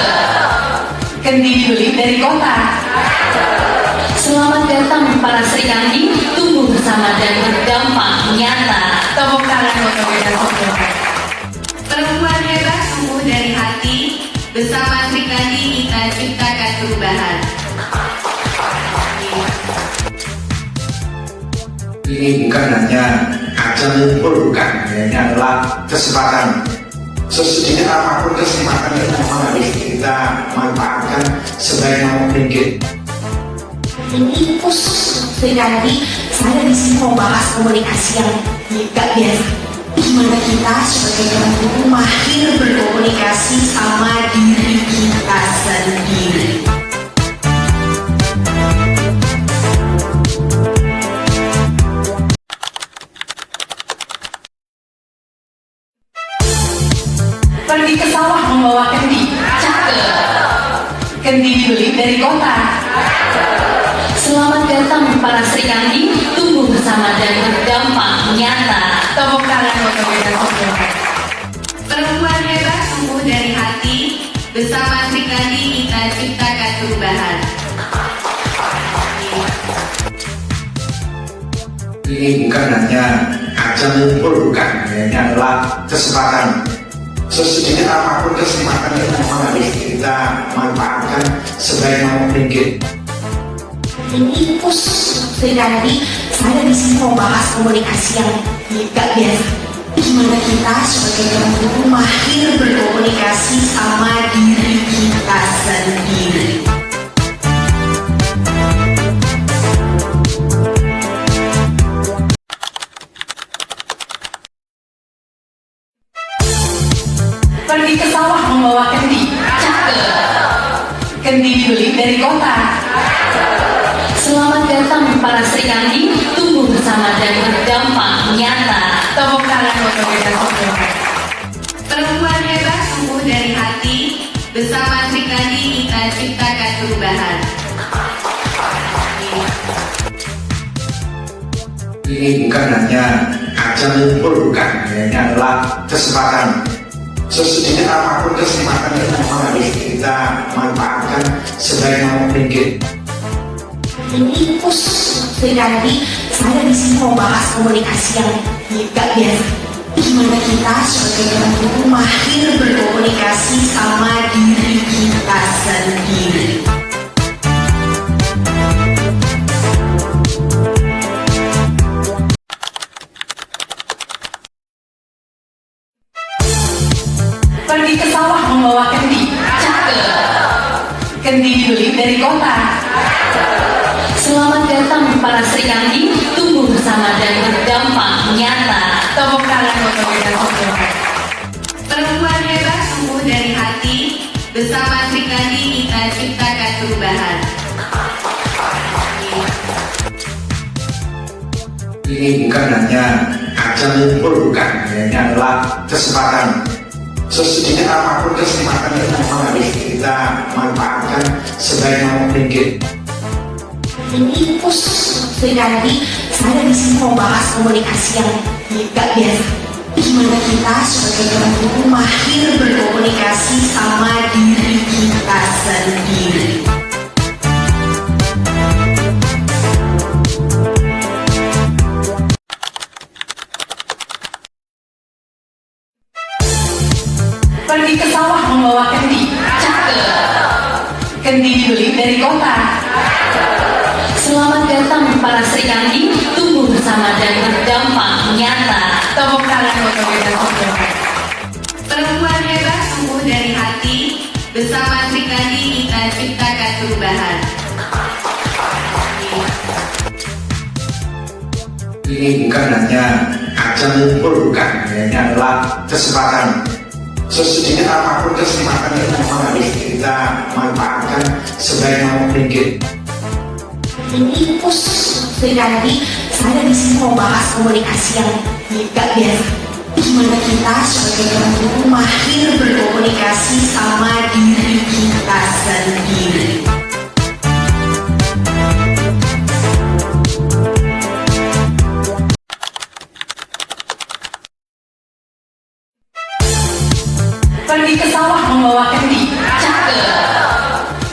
Kendi dibeli dari kota. Selamat datang para Sri Kandi, tumbuh bersama dan berdampak nyata. Tepuk tangan untuk kita semua. Perempuan hebat tumbuh dari hati. Bersama Sri Kandi kita ciptakan perubahan. Ini bukan hanya ajang ngumpul, bukan, ini adalah kesempatan. Sesedikit apapun kesempatan itu memang harus kita manfaatkan sebaik mungkin. Ini Sri Kandi, saya di sini mau bahas komunikasi yang gak biasa. Gimana kita sebagai orang tua mahir berkomunikasi sama diri kita sendiri. Pergi ke sawah membawa kendi. Cakep. Kendi dibeli dari kota. Selamat datang para Sri Kandi, tumbuh bersama dan berdampak nyata. Tepuk tangan untuk kita semua. Perempuan hebat tumbuh dari hati. Bersama Sri Kandi kita ciptakan perubahan. Ini bukan hanya ajang ngumpul, bukan, ini adalah kesempatan. Sesedikit apapun kesempatan itu memang harus kita manfaatkan sebaik mungkin. Ini Sri Kandi, saya di sini mau bahas komunikasi yang gak biasa. Gimana kita sebagai orang tua mahir berkomunikasi sama diri kita sendiri. Pergi ke sawah membawa kendi. Cakep. Kendi dibeli dari kota. Selamat datang para Sri Kandi, tumbuh bersama dan berdampak nyata. Tepuk tangan untuk kita semua. Perempuan hebat tumbuh dari hati. Bersama Sri Kandi kita ciptakan perubahan. Ini bukan hanya ajang ngumpul, bukan, ini adalah kesempatan. Sesedikit apapun kesempatan itu memang harus kita manfaatkan sebaik mungkin. Ini Sri Kandi, saya di sini mau bahas komunikasi yang gak biasa. Gimana kita sebagai orang tua mahir berkomunikasi sama diri kita sendiri. Pergi ke sawah membawa kendi. Cakep. Kendi dibeli dari kota. Selamat datang para Sri Kandi, tumbuh bersama dan berdampak nyata. Tepuk tangan untuk kita semua. Perempuan hebat tumbuh dari hati. Bersama Sri Kandi kita ciptakan perubahan. Ini bukan hanya ajang ngumpul, bukan, ini adalah kesempatan. Sesedikit apapun kesempatan itu memang harus kita manfaatkan sebaik mungkin. Ini pus Sri Kandi, saya di sini mau bahas komunikasi yang gak biasa. Gimana kita sebagai orang tua mahir berkomunikasi sama diri kita sendiri. Pergi ke sawah membawa kendi. Cakep. Kendi dibeli dari kota. Selamat datang para Sri Kandi, tumbuh bersama dan berdampak nyata. Tepuk tangan untuk kita semua. Perempuan hebat tumbuh dari hati. Bersama Sri Kandi kita ciptakan perubahan. Ini bukan hanya ajang ngumpul, bukan, ini adalah kesempatan. Sesedikit apapun kesempatan itu memang harus kita manfaatkan sebaik mungkin. Ini pus Sri Kandi, saya di sini mau bahas komunikasi yang gak biasa. Gimana kita sebagai orang tua mahir berkomunikasi sama diri kita sendiri. Pergi ke sawah membawa kendi. Cakep.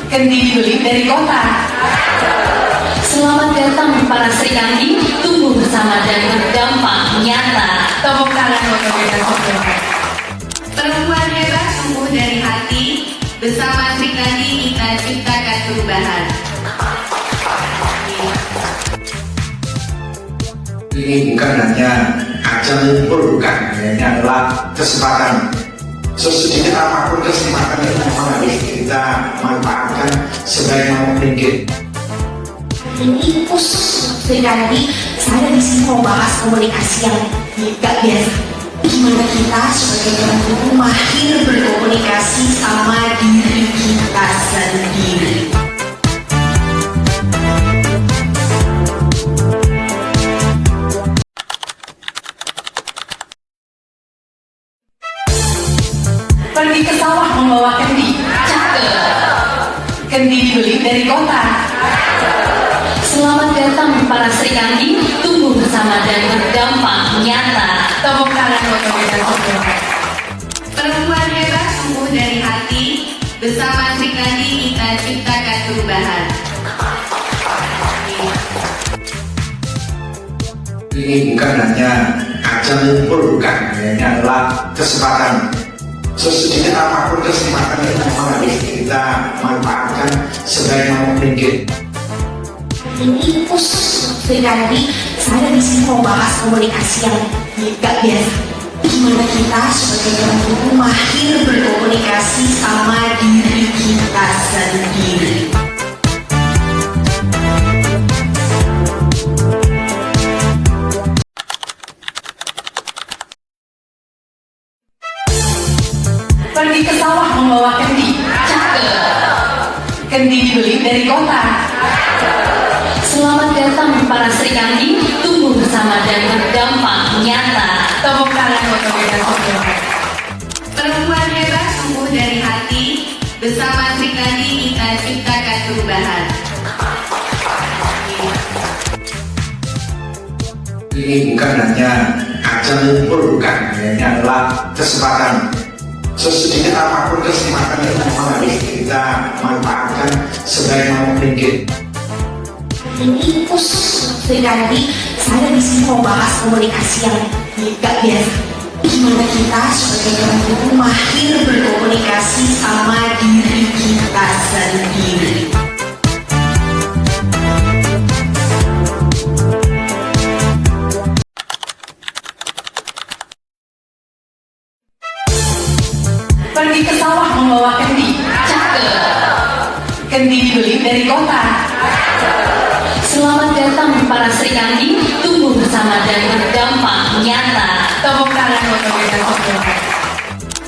Kendi dibeli dari kota. Selamat datang para Sri Kandi, tumbuh bersama dan berdampak nyata. Tepuk tangan untuk kita semua. Perempuan hebat tumbuh dari hati. Bersama Sri Kandi kita ciptakan perubahan. Ini bukan hanya ajang ngumpul, bukan, ini adalah kesempatan. Sesedikit apapun kesempatan itu memang harus kita manfaatkan sebaik mungkin. Ini pus Sri Kandi, saya di sini mau bahas komunikasi yang gak biasa. Gimana kita sebagai orang tua mahir berkomunikasi sama diri kita sendiri. Pergi ke sawah membawa kendi. Cakep. Kendi dibeli dari kota. Selamat datang para Sri Kandi, tumbuh bersama dan berdampak nyata. Tepuk tangan untuk kita semua. Perempuan hebat tumbuh dari hati. Bersama Sri Kandi kita ciptakan perubahan. Ini bukan hanya ajang ngumpul, bukan, ini adalah kesempatan. Sesedikit apapun kesempatan itu memang harus kita manfaatkan sebaik mungkin. Ini pus Sri Kandi, saya di sini mau bahas komunikasi yang gak biasa. Gimana kita sebagai orang tua mahir berkomunikasi sama diri kita sendiri. Pergi ke sawah membawa kendi. Cakep. Kendi dibeli dari kota. Selamat datang para Sri Kandi, tumbuh bersama dan berdampak nyata. Tepuk tangan untuk kita semua. Perempuan hebat tumbuh dari hati. Bersama Sri Kandi kita ciptakan perubahan. Ini bukan hanya ajang ngumpul, bukan, ini adalah kesempatan. Sesedikit apapun kesempatan itu memang harus kita manfaatkan sebaik mungkin. Ini pus Sri Kandi, saya di sini mau bahas komunikasi yang gak biasa. Gimana kita sebagai orang tua mahir berkomunikasi sama diri kita sendiri. Pergi ke sawah membawa kendi. Cakep. Kendi Kendi dibeli dari kota. Selamat datang para Sri Kandi, tumbuh bersama dan berdampak nyata. Tepuk tangan untuk kita semua.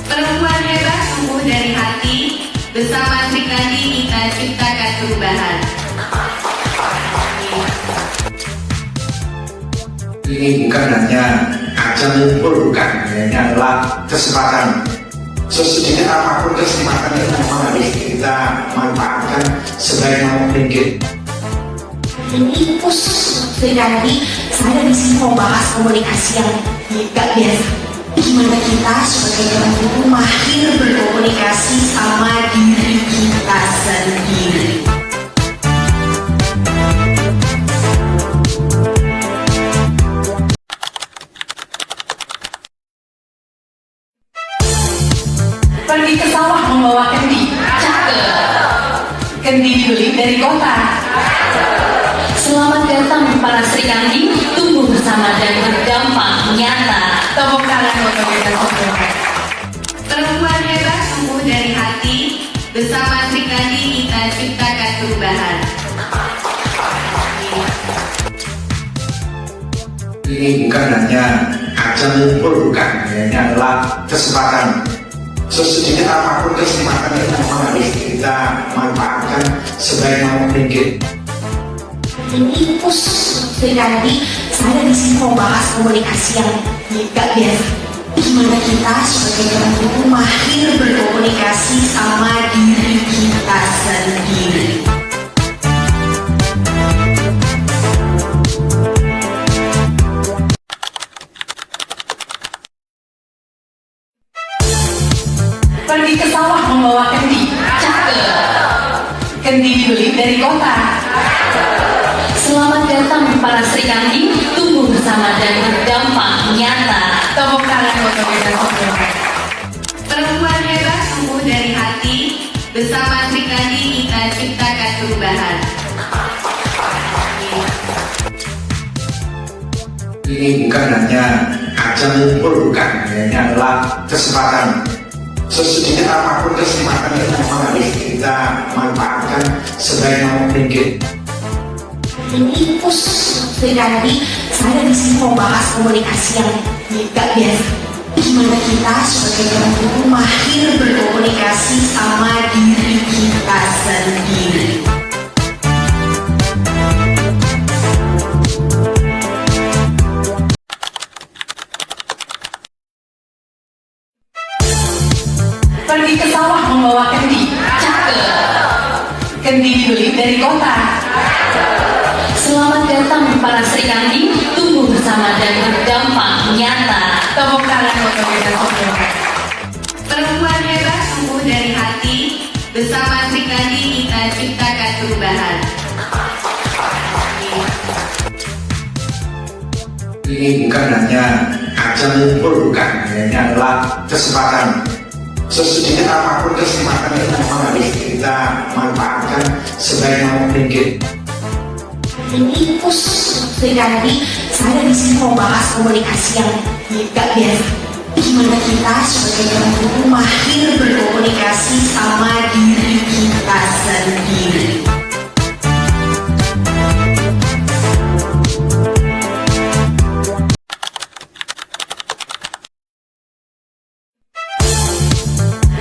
Perempuan hebat tumbuh dari hati. Bersama Sri Kandi kita ciptakan perubahan. Ini bukan hanya ajang ngumpul, bukan, ini adalah kesempatan. Sesedikit apapun kesempatan itu memang harus kita manfaatkan sebaik mungkin. Ini Sri Kandi, saya di sini mau bahas komunikasi yang gak biasa. Gimana kita sebagai orang itu mahir berkomunikasi sama diri kita sendiri. Pergi ke sawah membawa kendi. Cakep. Kendi dibeli dari kota. Selamat datang para Sri Kandi, tumbuh bersama dan berdampak nyata. Tepuk tangan untuk kita semua. Perempuan hebat tumbuh dari hati. Bersama Sri Kandi kita ciptakan perubahan. Ini bukan hanya ajang ngumpul, bukan, ini adalah kesempatan. Sesedikit apapun kesempatan itu memang harus kita manfaatkan sebaik mungkin. Ini Sri Kandi, saya di sini mau bahas komunikasi yang gak biasa. Gimana kita sebagai orang itu mahir berkomunikasi sama diri kita sendiri. Pergi ke sawah membawa kendi. Cakep. Kendi dibeli dari kota. Selamat datang para Sri Kandi, tumbuh bersama dan berdampak nyata. Tepuk tangan untuk kita semua. Perempuan hebat tumbuh dari hati. Bersama Sri Kandi kita ciptakan perubahan. Ini bukan hanya ajang ngumpul, bukan, ini adalah kesempatan. Sesedikit apapun kesempatan itu memang harus kita manfaatkan sebaik mungkin. Ini Sri Kandi, saya di sini mau bahas komunikasi yang gak biasa. Gimana kita sebagai orang itu mahir berkomunikasi sama diri kita sendiri. Pergi ke sawah membawa kendi. Cakep. Kendi dibeli dari kota. Selamat datang para Sri Kandi, tumbuh bersama dan berdampak nyata. Tepuk tangan untuk kita semua. Perempuan hebat tumbuh dari hati. Bersama Sri Kandi kita ciptakan perubahan. Ini bukan hanya ajang ngumpul, bukan, ini adalah kesempatan. Sesedikit apapun kesempatan itu memang harus kita manfaatkan sebaik mungkin. Ini Sri Kandi, saya di sini mau bahas komunikasi yang gak biasa. Gimana kita sebagai orang itu mahir berkomunikasi sama diri kita sendiri.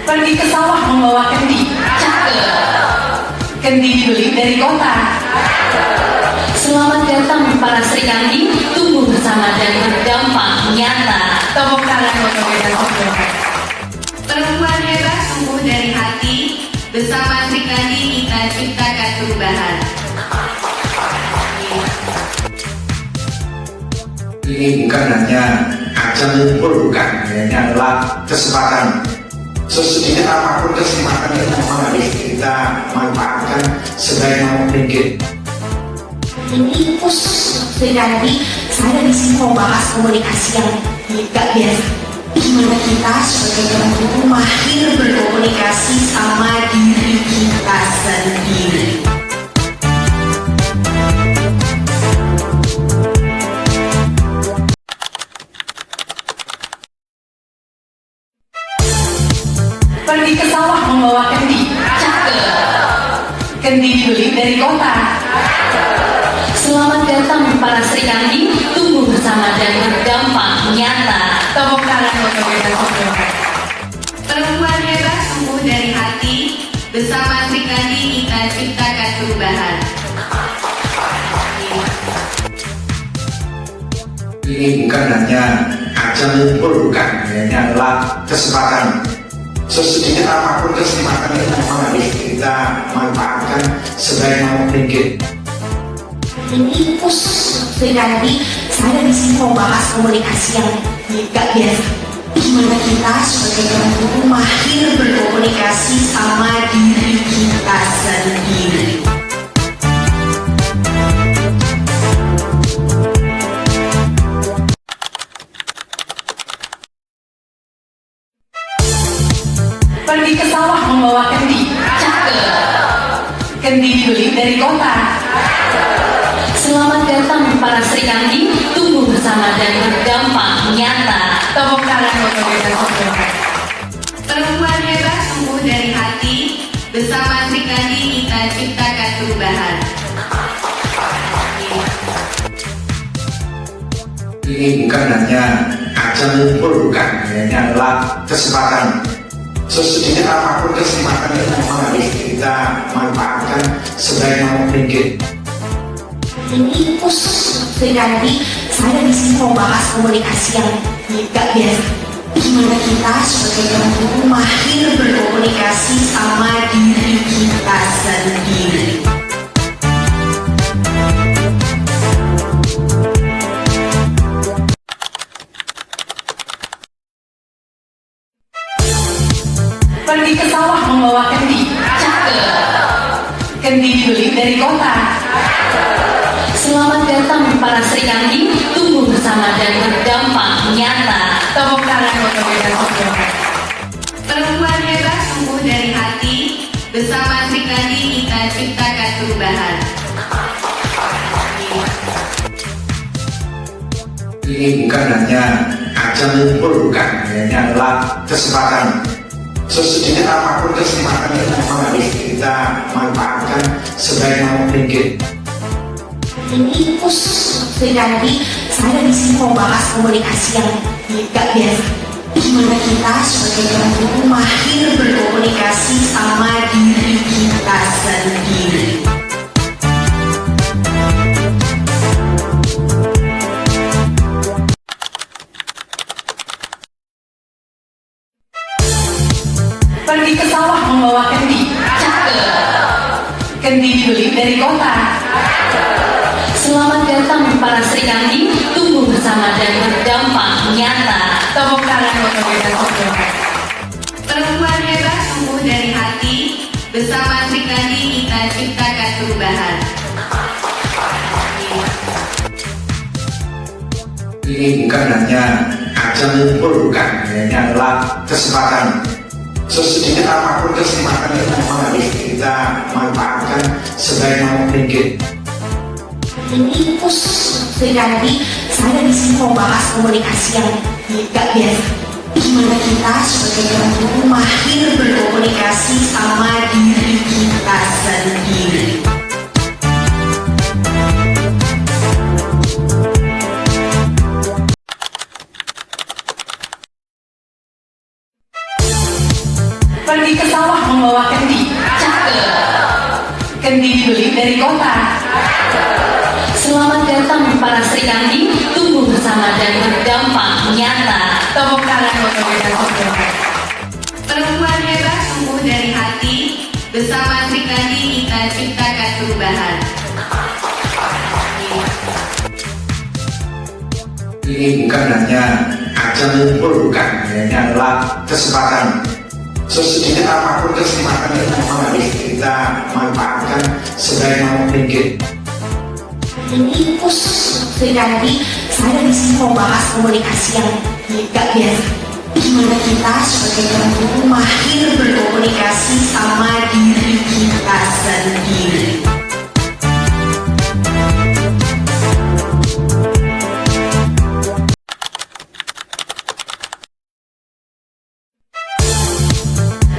Pergi ke sawah membawa kendi. Cakep. Kendi dibeli dari kota. Selamat datang para Sri Kandi, tumbuh bersama dan berdampak nyata. Tepuk tangan untuk kita semua. Perempuan hebat tumbuh dari hati. Bersama Sri Kandi kita ciptakan perubahan. Ini bukan hanya ajang ngumpul, bukan, ini adalah kesempatan. Sesedikit apapun kesempatan itu memang harus kita manfaatkan sebaik mungkin. Ini Sri Kandi, saya di sini mau bahas komunikasi yang gak biasa. Gimana kita sebagai orang itu mahir berkomunikasi sama diri kita sendiri. Pergi ke sawah membawa kendi. Cakep. Kendi Kendi dibeli dari kota. Selamat datang para Sri Kandi, tumbuh bersama dan berdampak nyata. Tepuk tangan untuk kita semua. Perempuan hebat tumbuh dari hati. Bersama Sri Kandi kita ciptakan perubahan. Ini bukan hanya ajang ngumpul, bukan, ini adalah kesempatan. Sesedikit apapun kesempatan itu memang harus kita manfaatkan sebaik mungkin. Ini Sri Kandi, saya di sini mau bahas komunikasi yang gak biasa. Gimana kita sebagai orang tua mahir berkomunikasi sama diri kita sendiri. Pergi ke sawah membawa kendi. Cakep. Kendi dibeli dari kota. Selamat datang para Sri Kandi, tumbuh bersama dan berdampak nyata. Tepuk tangan untuk kita semua. Perempuan hebat tumbuh dari hati. Bersama Sri Kandi kita ciptakan perubahan. Ini bukan hanya ajang ngumpul, bukan, ini adalah kesempatan. Sesedikit apapun kesempatan itu memang harus kita manfaatkan sebaik mungkin. Ini Sri Kandi, saya di sini mau bahas komunikasi yang gak biasa. Gimana kita sebagai orang tua mahir berkomunikasi sama diri kita sendiri. Pergi ke sawah membawa kendi. Cakep. Kendi dibeli dari kota. Selamat datang para Sri Kandi, tumbuh bersama dan berdampak nyata. Tepuk tangan untuk kita semua. Perempuan hebat tumbuh dari hati. Bersama Sri Kandi kita ciptakan perubahan. Ini bukan hanya ajang ngumpul, bukan, ini adalah kesempatan. Sesedikit apapun kesempatan itu memang harus kita manfaatkan sebaik mungkin. Ini Sri Kandi, saya di sini mau bahas komunikasi yang gak biasa. Gimana kita sebagai orang tua mahir berkomunikasi sama diri kita sendiri. Pergi ke sawah membawa kendi. Cakep. Kendi dibeli dari kota. Selamat datang para Sri Kandi, tumbuh bersama dan berdampak nyata. Tepuk tangan untuk kita semua. Perempuan hebat tumbuh dari hati. Bersama Sri Kandi kita ciptakan perubahan. Ini bukan hanya ajang ngumpul, bukan, ini adalah kesempatan. Sesedikit apapun kesempatan itu memang harus kita manfaatkan sebaik mungkin. Ini Sri Kandi, saya di sini mau bahas komunikasi yang gak biasa. Gimana kita sebagai orang tua mahir berkomunikasi sama diri kita sendiri. Pergi ke sawah membawa kendi. Cakep. Kendi dibeli dari kota. Selamat datang para Sri Kandi, tumbuh bersama dan berdampak nyata. Tepuk tangan untuk kita semua. Perempuan hebat tumbuh dari hati. Bersama Sri Kandi kita ciptakan perubahan. Ini bukan hanya ajang ngumpul, bukan, ini adalah kesempatan. Sesedikit apapun kesempatan itu memang harus kita manfaatkan sebaik mungkin. Ini Sri Kandi, saya di sini mau bahas komunikasi yang gak biasa. Gimana kita sebagai orang tua mahir berkomunikasi sama diri kita sendiri.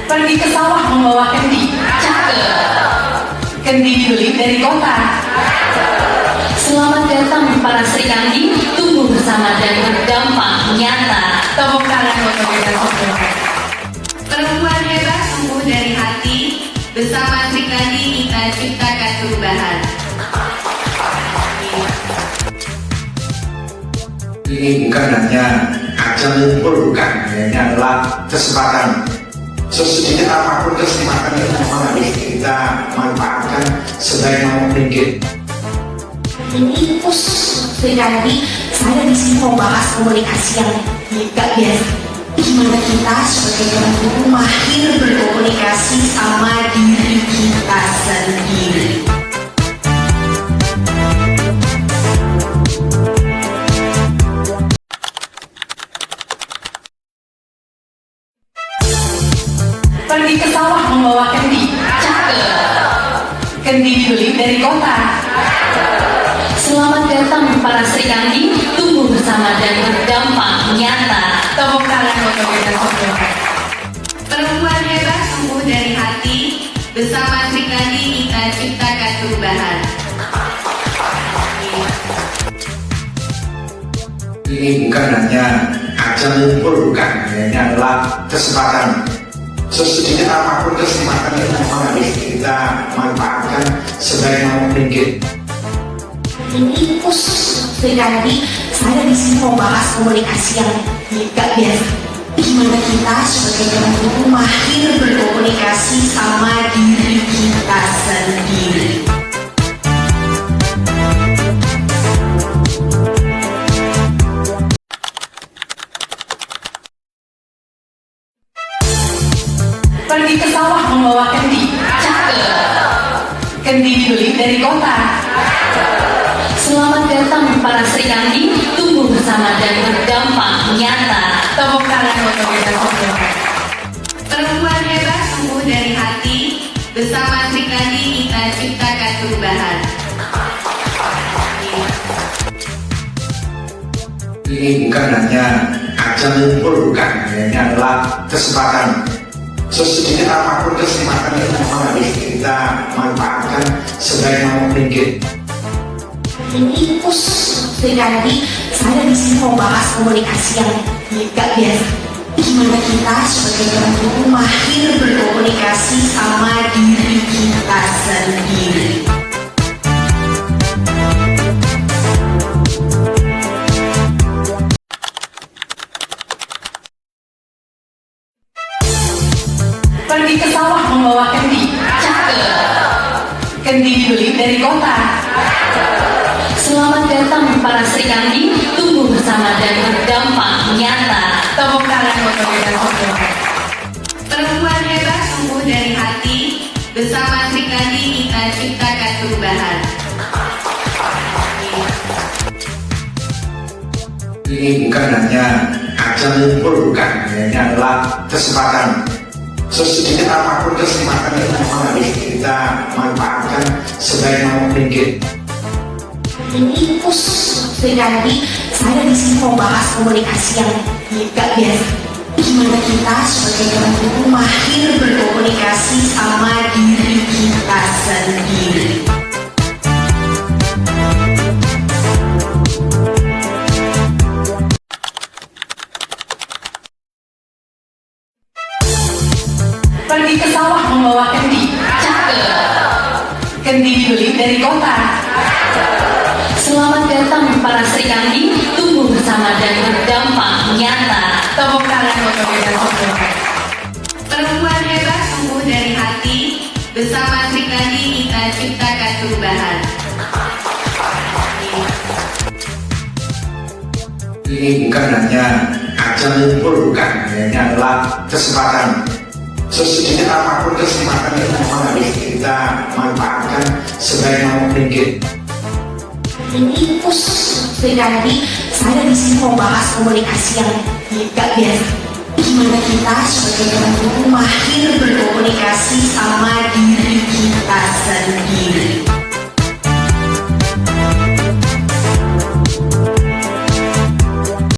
Pergi ke sawah membawa kendi. Cakep. Kendi dibeli dari kota. Selamat datang para Sri Kandi, tumbuh bersama dan berdampak nyata. Tepuk tangan untuk kita semua. Perempuan hebat tumbuh dari hati. Bersama Sri Kandi kita ciptakan perubahan. Ini bukan hanya ajang ngumpul, bukan, ini adalah kesempatan. Sesedikit apapun kesempatan itu memang harus kita manfaatkan sebaik mungkin. Ini Sri Kandi, saya di sini mau bahas komunikasi yang gak biasa. Gimana kita sebagai orang tua mahir berkomunikasi sama diri kita sendiri. Pergi ke sawah membawa kendi. Cakep. Kendi dibeli dari kota. Selamat datang para Sri Kandi, tumbuh bersama dan berdampak nyata. Tepuk tangan untuk kita semua. Perempuan hebat tumbuh dari hati. Bersama Sri Kandi kita ciptakan perubahan. Ini bukan hanya ajang ngumpul, bukan, ini adalah kesempatan. Sesedikit apapun kesempatan itu memang harus kita manfaatkan sebaik mungkin. Ini Sri Kandi, saya di sini mau bahas komunikasi yang gak biasa. Gimana kita sebagai orang tua mahir berkomunikasi sama diri kita sendiri. Pergi ke sawah membawa kendi. Cakep. Kendi dibeli dari kota. Selamat datang para Sri Kandi, tumbuh bersama dan berdampak nyata. Tepuk tangan untuk kita semua. Perempuan hebat tumbuh dari hati. Bersama Sri Kandi kita ciptakan perubahan. Ini bukan hanya ajang ngumpul, bukan, ini adalah kesempatan. Sesedikit apapun kesempatan itu memang harus kita manfaatkan sebaik mungkin. Ini Sri Kandi, saya di sini mau bahas komunikasi yang gak biasa. Gimana kita sebagai orang tua mahir berkomunikasi sama diri kita sendiri. Pergi ke sawah membawa kendi. Cakep. Kendi dibeli dari kota. Selamat datang para Sri Kandi, tumbuh bersama dan berdampak nyata. Tepuk tangan untuk kita semua. Perempuan hebat tumbuh dari hati. Bersama Sri Kandi kita ciptakan perubahan. Ini bukan hanya ajang ngumpul, bukan, ini adalah kesempatan. Sesedikit apapun kesempatan itu memang harus kita manfaatkan sebaik mungkin. Ini Sri Kandi, saya di sini mau bahas komunikasi yang gak biasa. Gimana kita sebagai orang tua mahir berkomunikasi sama diri kita sendiri. Pergi ke sawah membawa kendi. Cakep. Kendi dibeli dari kota. Selamat datang para Sri Kandi, tumbuh bersama dan berdampak nyata. Tepuk tangan untuk kita semua. Perempuan hebat tumbuh dari hati. Bersama Sri Kandi kita ciptakan perubahan. Ini bukan hanya ajang ngumpul, bukan, ini adalah kesempatan. Sesedikit apapun kesempatan itu memang harus kita manfaatkan sebaik mungkin. Ini Sri Kandi, saya di sini mau bahas komunikasi yang gak biasa. Gimana kita sebagai orang tua mahir berkomunikasi sama diri kita sendiri.